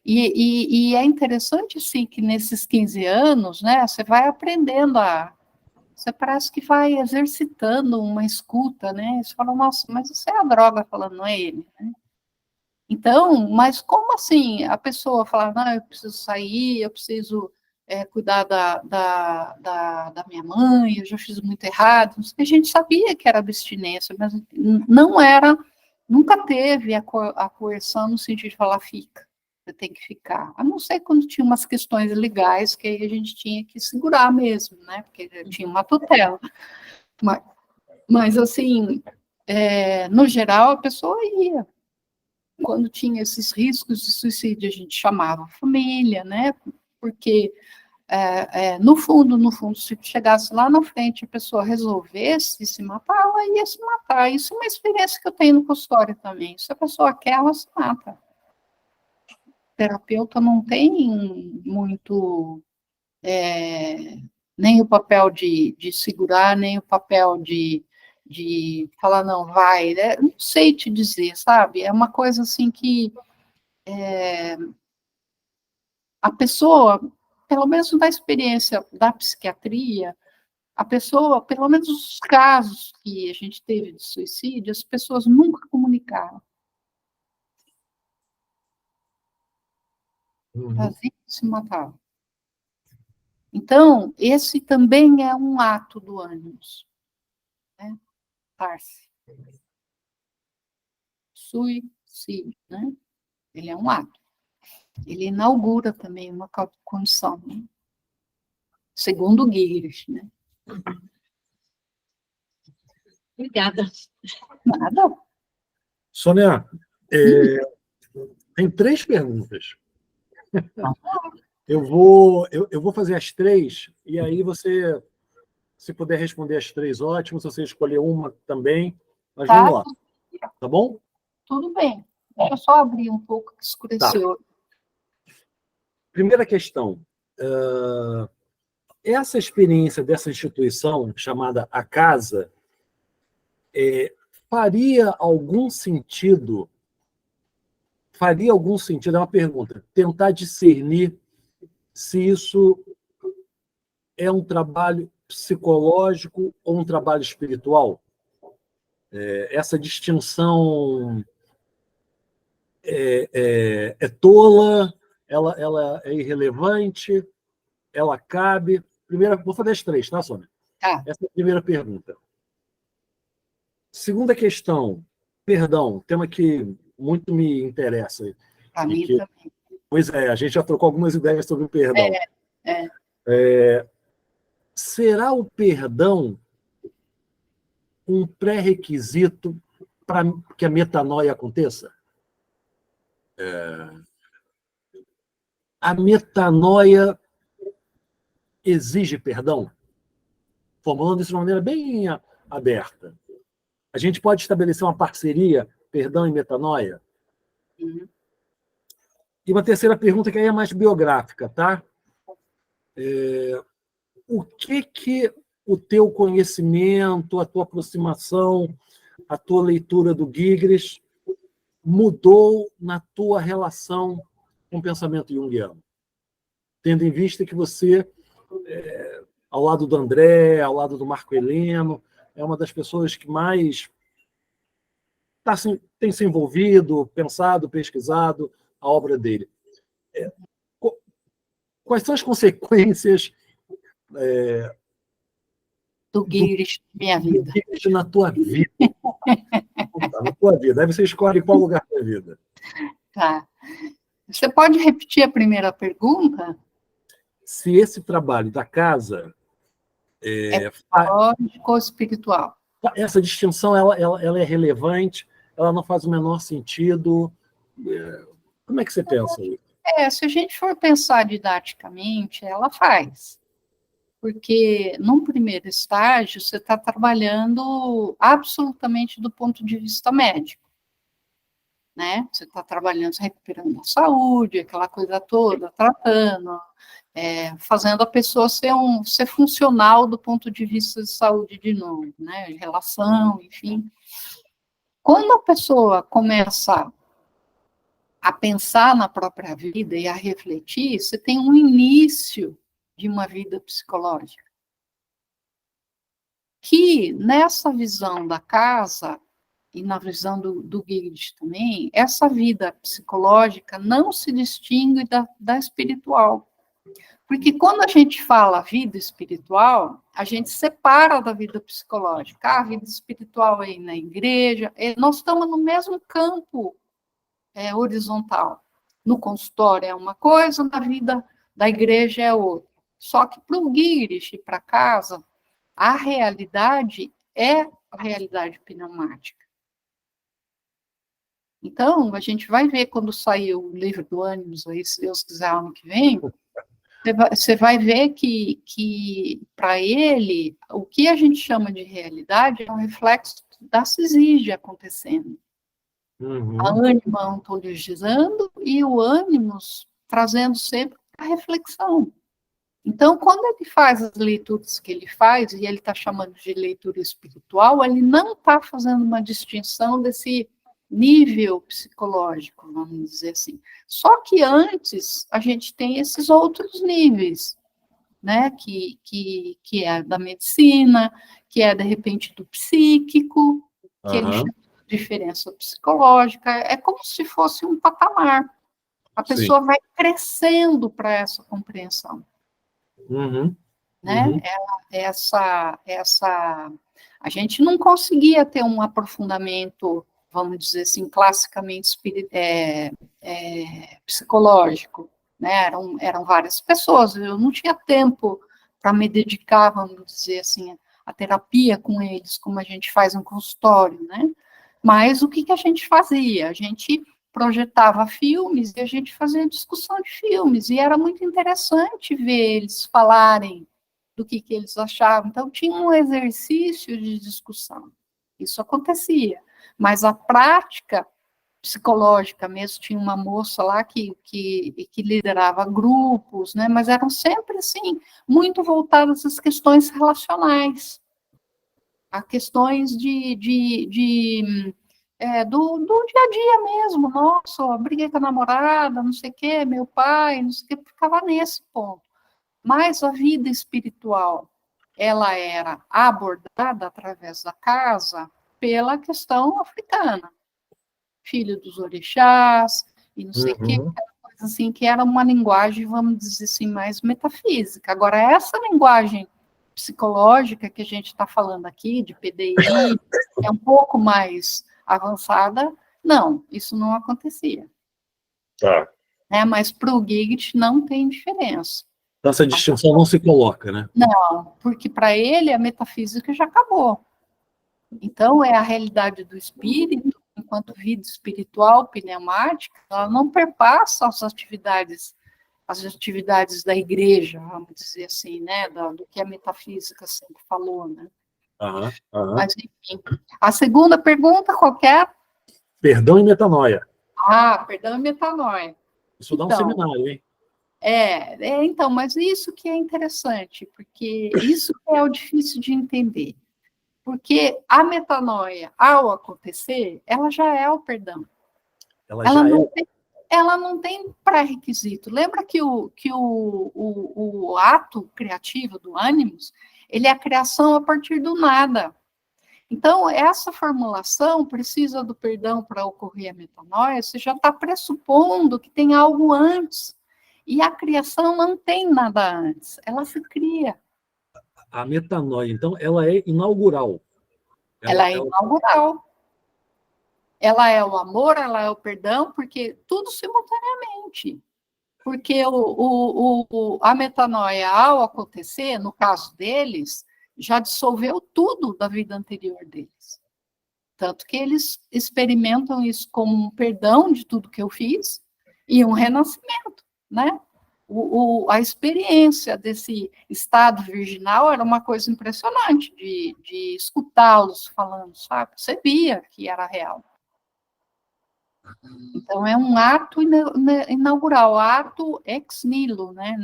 [SPEAKER 2] E é interessante, sim, que nesses 15 anos, né, você vai aprendendo Você parece que vai exercitando uma escuta, né? Você fala, nossa, mas isso é a droga falando, não é ele, né? Então, mas como assim a pessoa fala, não, eu preciso sair, eu preciso cuidar da minha mãe, eu já fiz muito errado. A gente sabia que era abstinência, mas não era, nunca teve a coerção no sentido de falar, fica, você tem que ficar. A não ser quando tinha umas questões legais que aí a gente tinha que segurar mesmo, né? Porque tinha uma tutela. Mas assim, no geral, a pessoa ia. Quando tinha esses riscos de suicídio, a gente chamava a família, né? Porque, no fundo, se chegasse lá na frente, a pessoa resolvesse se matar, ela ia se matar. Isso é uma experiência que eu tenho no consultório também. Se a pessoa quer, ela se mata. O terapeuta não tem muito, nem o papel de segurar, nem o papel de falar, não, vai, né? Não sei te dizer, sabe? É uma coisa assim que a pessoa, pelo menos na experiência da psiquiatria, a pessoa, pelo menos os casos que a gente teve de suicídio, as pessoas nunca comunicaram. Faziam se matavam. Então, esse também é um ato do ânimos, né? Matar-se. Suicídio, né? Ele é um ato. Ele inaugura também uma condição, né? Segundo o Gigres, né?
[SPEAKER 3] Obrigada.
[SPEAKER 2] Nada.
[SPEAKER 1] Sônia, tem 3 perguntas. Eu vou fazer as 3, e aí você, se puder responder as 3, ótimo. Se você escolher uma também, mas vamos lá. Tá bom?
[SPEAKER 2] Tudo bem. Deixa eu só abrir um pouco, que escureceu.
[SPEAKER 1] Tá. Primeira questão. Essa experiência dessa instituição, chamada A Casa, faria algum sentido, é uma pergunta, tentar discernir se isso é um trabalho psicológico ou um trabalho espiritual? Essa distinção é tola, ela é irrelevante, ela cabe? Primeira, vou fazer as 3, tá, Sônia?
[SPEAKER 2] Tá.
[SPEAKER 1] Essa é a primeira pergunta. Segunda questão, perdão, tema que muito me interessa.
[SPEAKER 2] Para mim também.
[SPEAKER 1] Pois é, a gente já trocou algumas ideias sobre o perdão. Será o perdão um pré-requisito para que a metanoia aconteça? A metanoia exige perdão? Formulando isso de uma maneira bem aberta. A gente pode estabelecer uma parceria, perdão e metanoia?
[SPEAKER 2] Uhum.
[SPEAKER 1] E uma terceira pergunta, que aí é mais biográfica, tá? O que o teu conhecimento, a tua aproximação, a tua leitura do Gigres mudou na tua relação com o pensamento junguiano? Tendo em vista que você, ao lado do André, ao lado do Marco Heleno, é uma das pessoas que mais tem se envolvido, pensado, pesquisado a obra dele. Quais são as consequências
[SPEAKER 2] Do Gigres, minha vida.
[SPEAKER 1] na tua vida? Na tua vida. Aí você escolhe qual lugar da vida.
[SPEAKER 2] Tá. Você pode repetir a primeira pergunta?
[SPEAKER 1] Se esse trabalho da casa
[SPEAKER 2] Psicológico ou espiritual?
[SPEAKER 1] essa distinção ela é relevante, ela não faz o menor sentido. Como é que você pensa isso?
[SPEAKER 2] Se a gente for pensar didaticamente, ela faz. Porque, num primeiro estágio, você está trabalhando absolutamente do ponto de vista médico. Né? Você está trabalhando, recuperando a saúde, aquela coisa toda, tratando, fazendo a pessoa ser funcional do ponto de vista de saúde de novo, né? Relação, enfim. Quando a pessoa começa a pensar na própria vida e a refletir, você tem um início de uma vida psicológica. que nessa visão da casa, e na visão do Giglet também, essa vida psicológica não se distingue da espiritual. Porque quando a gente fala vida espiritual, a gente separa da vida psicológica. A vida espiritual é na igreja, nós estamos no mesmo campo horizontal. No consultório é uma coisa, na vida da igreja é outra. Só que para o Giglet e para casa, a realidade é a realidade pneumática. Então, a gente vai ver quando sair o livro do Ânimos, aí, se Deus quiser, ano que vem, você vai ver que para ele, o que a gente chama de realidade é um reflexo da cisígia acontecendo.
[SPEAKER 1] Uhum.
[SPEAKER 2] A ânima ontologizando e o ânimos trazendo sempre a reflexão. Então, quando ele faz as leituras que ele faz, e ele está chamando de leitura espiritual, ele não está fazendo uma distinção desse nível psicológico, vamos dizer assim. Só que antes, a gente tem esses outros níveis, né, que é da medicina, que é, de repente, do psíquico, que ele chama de diferença psicológica, é como se fosse um patamar. A pessoa vai crescendo para essa compreensão.
[SPEAKER 1] Uhum.
[SPEAKER 2] Né? A gente não conseguia ter um aprofundamento, vamos dizer assim, classicamente psicológico, né? Eram várias pessoas, eu não tinha tempo para me dedicar, vamos dizer assim, à terapia com eles, como a gente faz no consultório, né? Mas o que a gente fazia? A gente projetava filmes e a gente fazia discussão de filmes, e era muito interessante ver eles falarem do que eles achavam. Então, tinha um exercício de discussão. Isso acontecia. Mas a prática psicológica mesmo, tinha uma moça lá que liderava grupos, né? Mas eram sempre, assim, muito voltadas às questões relacionais, a questões do dia a dia mesmo. Nossa, eu briguei com a namorada, não sei o quê, meu pai, não sei o quê, ficava nesse ponto. Mas a vida espiritual, ela era abordada através da casa pela questão africana. Filho dos orixás, e não sei o quê, aquela coisa assim, que era uma linguagem, vamos dizer assim, mais metafísica. Agora, essa linguagem psicológica que a gente está falando aqui, de PDI, é um pouco mais avançada, não, isso não acontecia.
[SPEAKER 1] Tá.
[SPEAKER 2] Mas para o Giglet não tem diferença.
[SPEAKER 1] Então, essa distinção não se coloca, né?
[SPEAKER 2] Não, porque para ele a metafísica já acabou. Então, é a realidade do espírito, enquanto vida espiritual, pneumática, ela não perpassa as atividades da igreja, vamos dizer assim, né, do que a metafísica sempre falou, né? Mas, enfim. A segunda pergunta, qualquer?
[SPEAKER 1] Perdão e metanoia.
[SPEAKER 2] Perdão e metanoia.
[SPEAKER 1] Isso dá um seminário, hein?
[SPEAKER 2] Então, mas isso que é interessante, porque isso que é o difícil de entender. Porque a metanoia, ao acontecer, ela já é o perdão. Ela não tem pré-requisito. Lembra que o ato criativo do ânimos, ele é a criação a partir do nada. Então, essa formulação precisa do perdão para ocorrer a metanoia, você já está pressupondo que tem algo antes. E a criação não tem nada antes, ela se cria.
[SPEAKER 1] A metanoia, então, ela é inaugural.
[SPEAKER 2] Ela é inaugural. Ela é o amor, ela é o perdão, porque tudo simultaneamente. Porque a metanoia, ao acontecer, no caso deles, já dissolveu tudo da vida anterior deles. Tanto que eles experimentam isso como um perdão de tudo que eu fiz e um renascimento, né? A experiência desse estado virginal era uma coisa impressionante de escutá-los falando, sabe? Você via que era real. Então, é um ato inaugural, ato ex nihilo, né?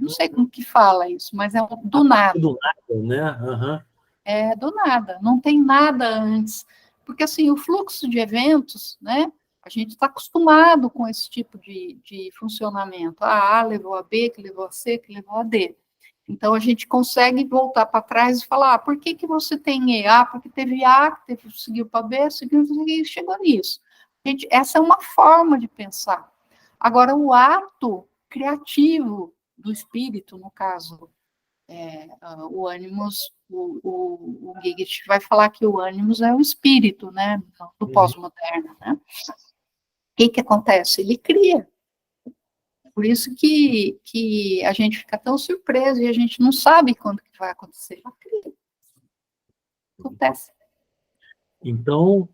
[SPEAKER 2] Não sei como que fala isso, mas é do nada.
[SPEAKER 1] Do nada, né?
[SPEAKER 2] É do nada, não tem nada antes. Porque, assim, o fluxo de eventos, né? A gente está acostumado com esse tipo de funcionamento. A levou a B, que levou a C, que levou a D. Então, a gente consegue voltar para trás e falar, por que que você tem E? Ah, porque teve A, que seguiu para B, seguiu e chegou nisso. Gente, essa é uma forma de pensar. Agora, o ato criativo do espírito, no caso, o ânimos, o Gigit vai falar que o ânimos é o espírito, né, do pós-moderno, né? O que acontece? Ele cria. Por isso que a gente fica tão surpreso e a gente não sabe quando que vai acontecer. Ela cria. Acontece.
[SPEAKER 1] Então,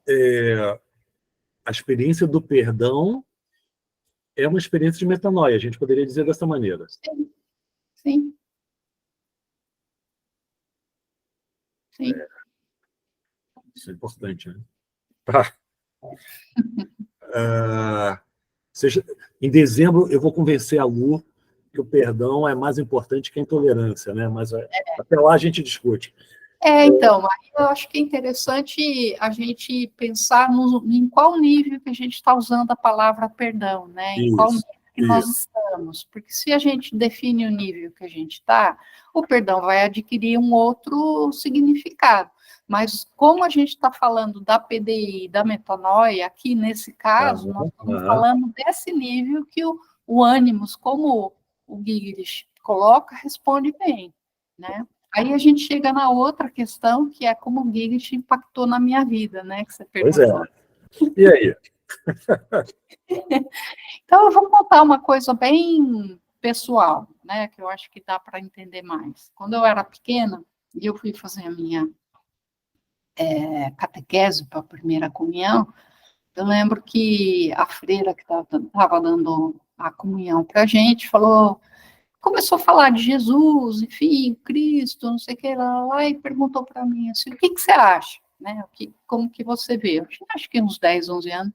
[SPEAKER 1] a experiência do perdão é uma experiência de metanoia, a gente poderia dizer dessa maneira.
[SPEAKER 2] Sim. Sim. Sim.
[SPEAKER 1] Isso é importante, né? Tá. Seja, em dezembro, eu vou convencer a Lu que o perdão é mais importante que a intolerância, né? Mas até lá a gente discute.
[SPEAKER 2] Então, aí eu acho que é interessante a gente pensar em qual nível que a gente está usando a palavra perdão, né? Em qual nível que nós estamos. Porque se a gente define o nível que a gente está, o perdão vai adquirir um outro significado. Mas como a gente está falando da PDI, da metanoia, aqui nesse caso, nós estamos falando desse nível que o ânimos, como o Giglich coloca, responde bem, né? Aí a gente chega na outra questão, que é como o Giglich impactou na minha vida, né? Que você perguntou.
[SPEAKER 1] Pois é. E aí?
[SPEAKER 2] Então, eu vou contar uma coisa bem pessoal, né? Que eu acho que dá para entender mais. Quando eu era pequena, e eu fui fazer a minha catequese para a primeira comunhão, eu lembro que a freira que estava dando a comunhão para a gente falou, começou a falar de Jesus, enfim, Cristo, não sei o que lá, e perguntou para mim assim, o que você acha? Né? Como que você vê? Eu acho que uns 10, 11 anos.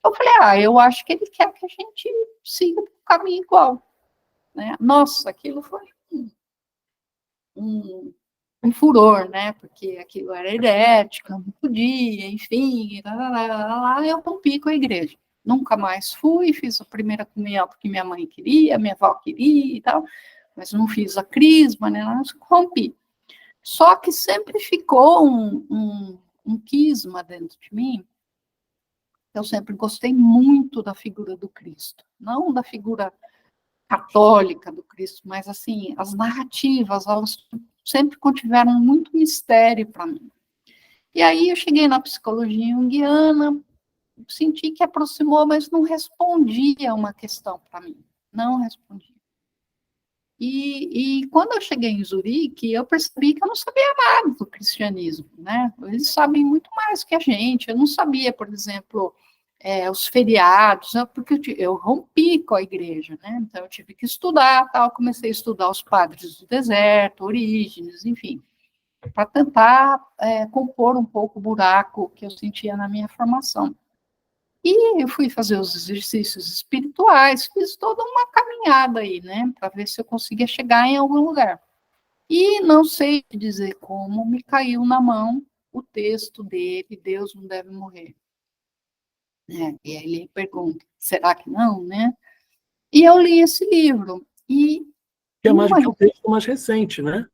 [SPEAKER 2] Eu falei, eu acho que ele quer que a gente siga um caminho igual. Né? Nossa, aquilo foi um furor, né? Porque aquilo era herético, não podia, enfim, lá, eu rompi com a igreja. Nunca mais fui, fiz a primeira comunhão porque minha mãe queria, minha avó queria e tal, mas não fiz a crisma, né? Rompi. Só que sempre ficou um quisma dentro de mim. Eu sempre gostei muito da figura do Cristo, não da figura católica do Cristo, mas assim, as narrativas, elas sempre contiveram muito mistério para mim. E aí eu cheguei na psicologia junguiana, senti que aproximou, mas não respondia uma questão para mim, não respondia. E quando eu cheguei em Zurique, eu percebi que eu não sabia nada do cristianismo, né? Eles sabem muito mais que a gente. Eu não sabia, por exemplo, os feriados, porque eu rompi com a igreja, né? Então eu tive que estudar, tal. Comecei a estudar os padres do deserto, Orígenes, enfim, para tentar compor um pouco o buraco que eu sentia na minha formação. E eu fui fazer os exercícios espirituais, fiz toda uma caminhada aí, né, para ver se eu conseguia chegar em algum lugar. E não sei dizer como, me caiu na mão o texto dele, Deus não deve morrer. E aí ele pergunta, será que não, né? E eu li esse livro.
[SPEAKER 1] Que é um texto mais recente, né?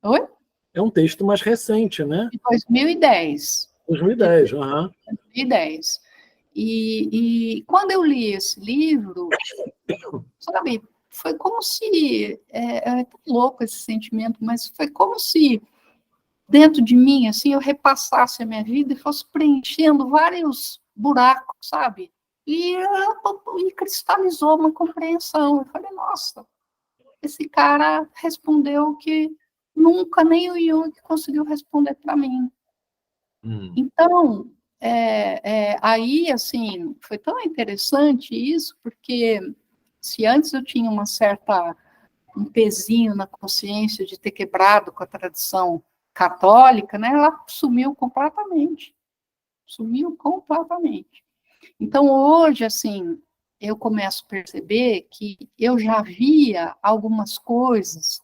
[SPEAKER 2] Oi?
[SPEAKER 1] É um texto mais recente, né?
[SPEAKER 2] De 2010.
[SPEAKER 1] 2010, aham.
[SPEAKER 2] 2010. E quando eu li esse livro, sabe, foi como se, é louco esse sentimento, mas foi como se dentro de mim, assim, eu repassasse a minha vida e fosse preenchendo vários buracos, sabe? E cristalizou uma compreensão. Eu falei, nossa, esse cara respondeu que nunca nem o Jung conseguiu responder para mim. Então, aí, assim, foi tão interessante isso, porque se antes eu tinha um pezinho na consciência de ter quebrado com a tradição católica, né, ela sumiu completamente. Sumiu completamente. Então, hoje, assim, eu começo a perceber que eu já via algumas coisas,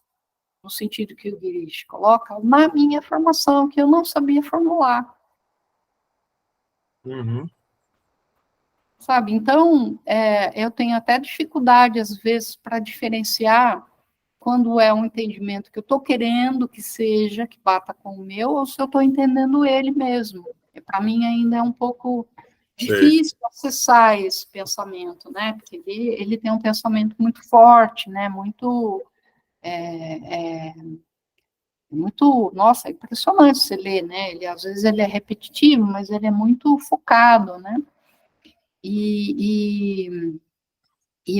[SPEAKER 2] no sentido que o Girish coloca, na minha formação, que eu não sabia formular.
[SPEAKER 1] Uhum.
[SPEAKER 2] Sabe? Então, eu tenho até dificuldade, às vezes, para diferenciar quando é um entendimento que eu estou querendo que seja, que bata com o meu, ou se eu estou entendendo ele mesmo. Para mim ainda é um pouco difícil acessar esse pensamento, né? Porque ele tem um pensamento muito forte, né? Muito, nossa, é impressionante você ler, né? Às vezes ele é repetitivo, mas ele é muito focado, né? E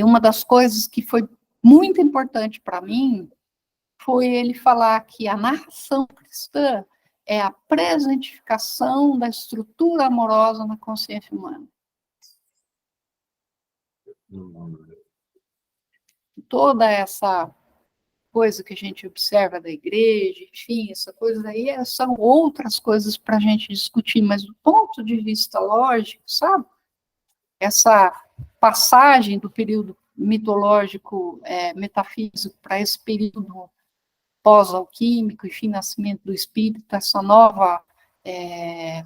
[SPEAKER 2] uma das coisas que foi muito importante para mim foi ele falar que a narração cristã é a presentificação da estrutura amorosa na consciência humana. Toda essa coisa que a gente observa da igreja, enfim, essa coisa aí são outras coisas para a gente discutir, mas do ponto de vista lógico, sabe? Essa passagem do período mitológico, metafísico, para esse período pós-alquímico, enfim, nascimento do espírito, essa nova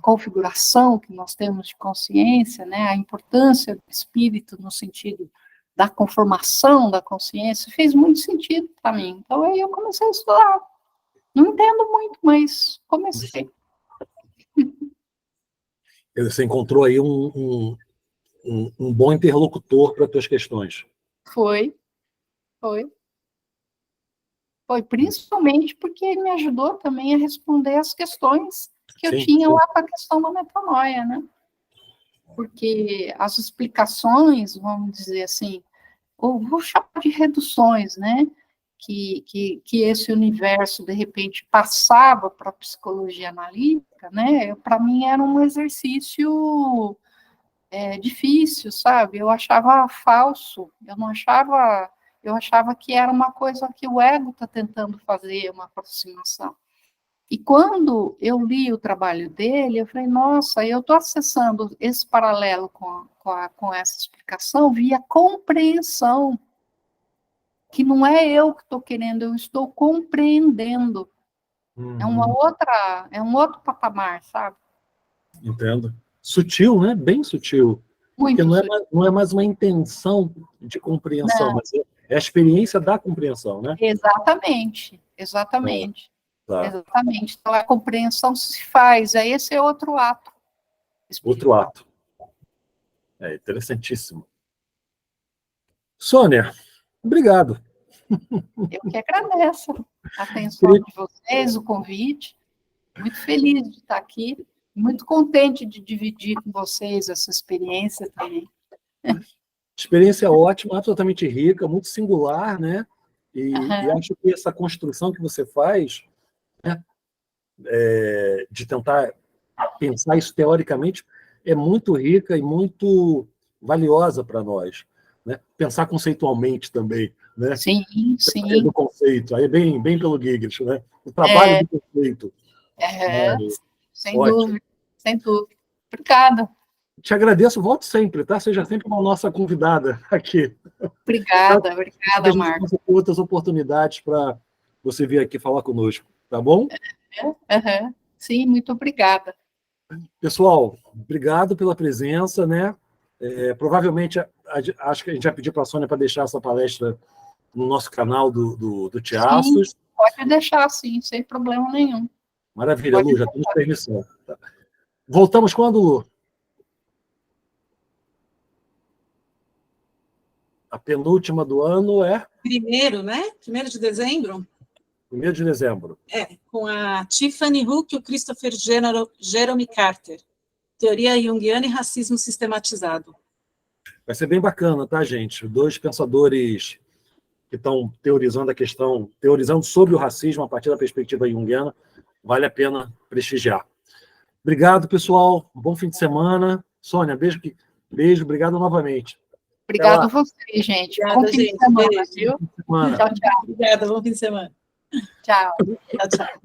[SPEAKER 2] configuração que nós temos de consciência, né, a importância do espírito no sentido da conformação da consciência, fez muito sentido para mim. Então, aí eu comecei a estudar. Não entendo muito, mas comecei.
[SPEAKER 1] Você encontrou aí um bom interlocutor para as tuas questões.
[SPEAKER 2] Foi, principalmente porque ele me ajudou também a responder as questões que eu tinha lá para a questão da metanoia, né? Porque as explicações, vamos dizer assim, ou vou chamar de reduções, né? Que esse universo, de repente, passava para a psicologia analítica, né? Para mim era um exercício difícil, sabe? Eu achava falso, eu achava que era uma coisa que o ego está tentando fazer, uma aproximação. E quando eu li o trabalho dele, eu falei, nossa, eu estou acessando esse paralelo com essa explicação via compreensão, que não é eu que estou querendo, eu estou compreendendo. É um outro patamar, sabe?
[SPEAKER 1] Entendo. Sutil, né? Bem sutil.
[SPEAKER 2] Muito
[SPEAKER 1] Porque
[SPEAKER 2] sutil.
[SPEAKER 1] não é mais uma intenção de compreensão,
[SPEAKER 2] Não.
[SPEAKER 1] mas é a experiência da compreensão, né?
[SPEAKER 2] Exatamente.
[SPEAKER 1] Tá.
[SPEAKER 2] Exatamente. Então, a compreensão se faz, aí esse é outro ato.
[SPEAKER 1] Outro ato. É interessantíssimo. Sônia, obrigado.
[SPEAKER 2] Eu que agradeço a atenção de vocês, o convite. Muito feliz de estar aqui, muito contente de dividir com vocês essa experiência também.
[SPEAKER 1] Experiência ótima, absolutamente rica, muito singular, né? E acho que essa construção que você faz, né, de tentar pensar isso teoricamente, é muito rica e muito valiosa para nós. Né? Pensar conceitualmente também. Né?
[SPEAKER 2] Sim.
[SPEAKER 1] Do conceito, aí bem pelo Giggles, né? O trabalho do conceito.
[SPEAKER 2] Sem dúvida. Obrigada.
[SPEAKER 1] Te agradeço, volte sempre, tá? Seja sempre uma nossa convidada aqui.
[SPEAKER 2] Obrigada, Marcos.
[SPEAKER 1] Tem outras oportunidades para você vir aqui falar conosco, tá bom?
[SPEAKER 2] Sim, muito obrigada.
[SPEAKER 1] Pessoal, obrigado pela presença, né? Provavelmente, acho que a gente vai pedir para a Sônia para deixar essa palestra no nosso canal do Teatro.
[SPEAKER 2] Sim, pode deixar, sim, sem problema nenhum.
[SPEAKER 1] Maravilha, Lu, já temos permissão. Tá. Voltamos quando, Lu? A penúltima do ano é?
[SPEAKER 3] 1º, né? 1º de dezembro.
[SPEAKER 1] 1º de dezembro.
[SPEAKER 3] Com a Tiffany Hook e o Christopher Jeremy Carter. Teoria Jungiana e Racismo Sistematizado.
[SPEAKER 1] Vai ser bem bacana, tá, gente? 2 pensadores que estão teorizando sobre o racismo a partir da perspectiva junguiana. Vale a pena prestigiar. Obrigado, pessoal. Bom fim de semana. Sônia, beijo, obrigado novamente.
[SPEAKER 2] Obrigado a você, gente.
[SPEAKER 3] Obrigada,
[SPEAKER 2] bom fim de semana, viu?
[SPEAKER 1] Tchau,
[SPEAKER 2] tchau.
[SPEAKER 3] Obrigada, bom fim de semana.
[SPEAKER 2] Tchau.
[SPEAKER 3] Tchau.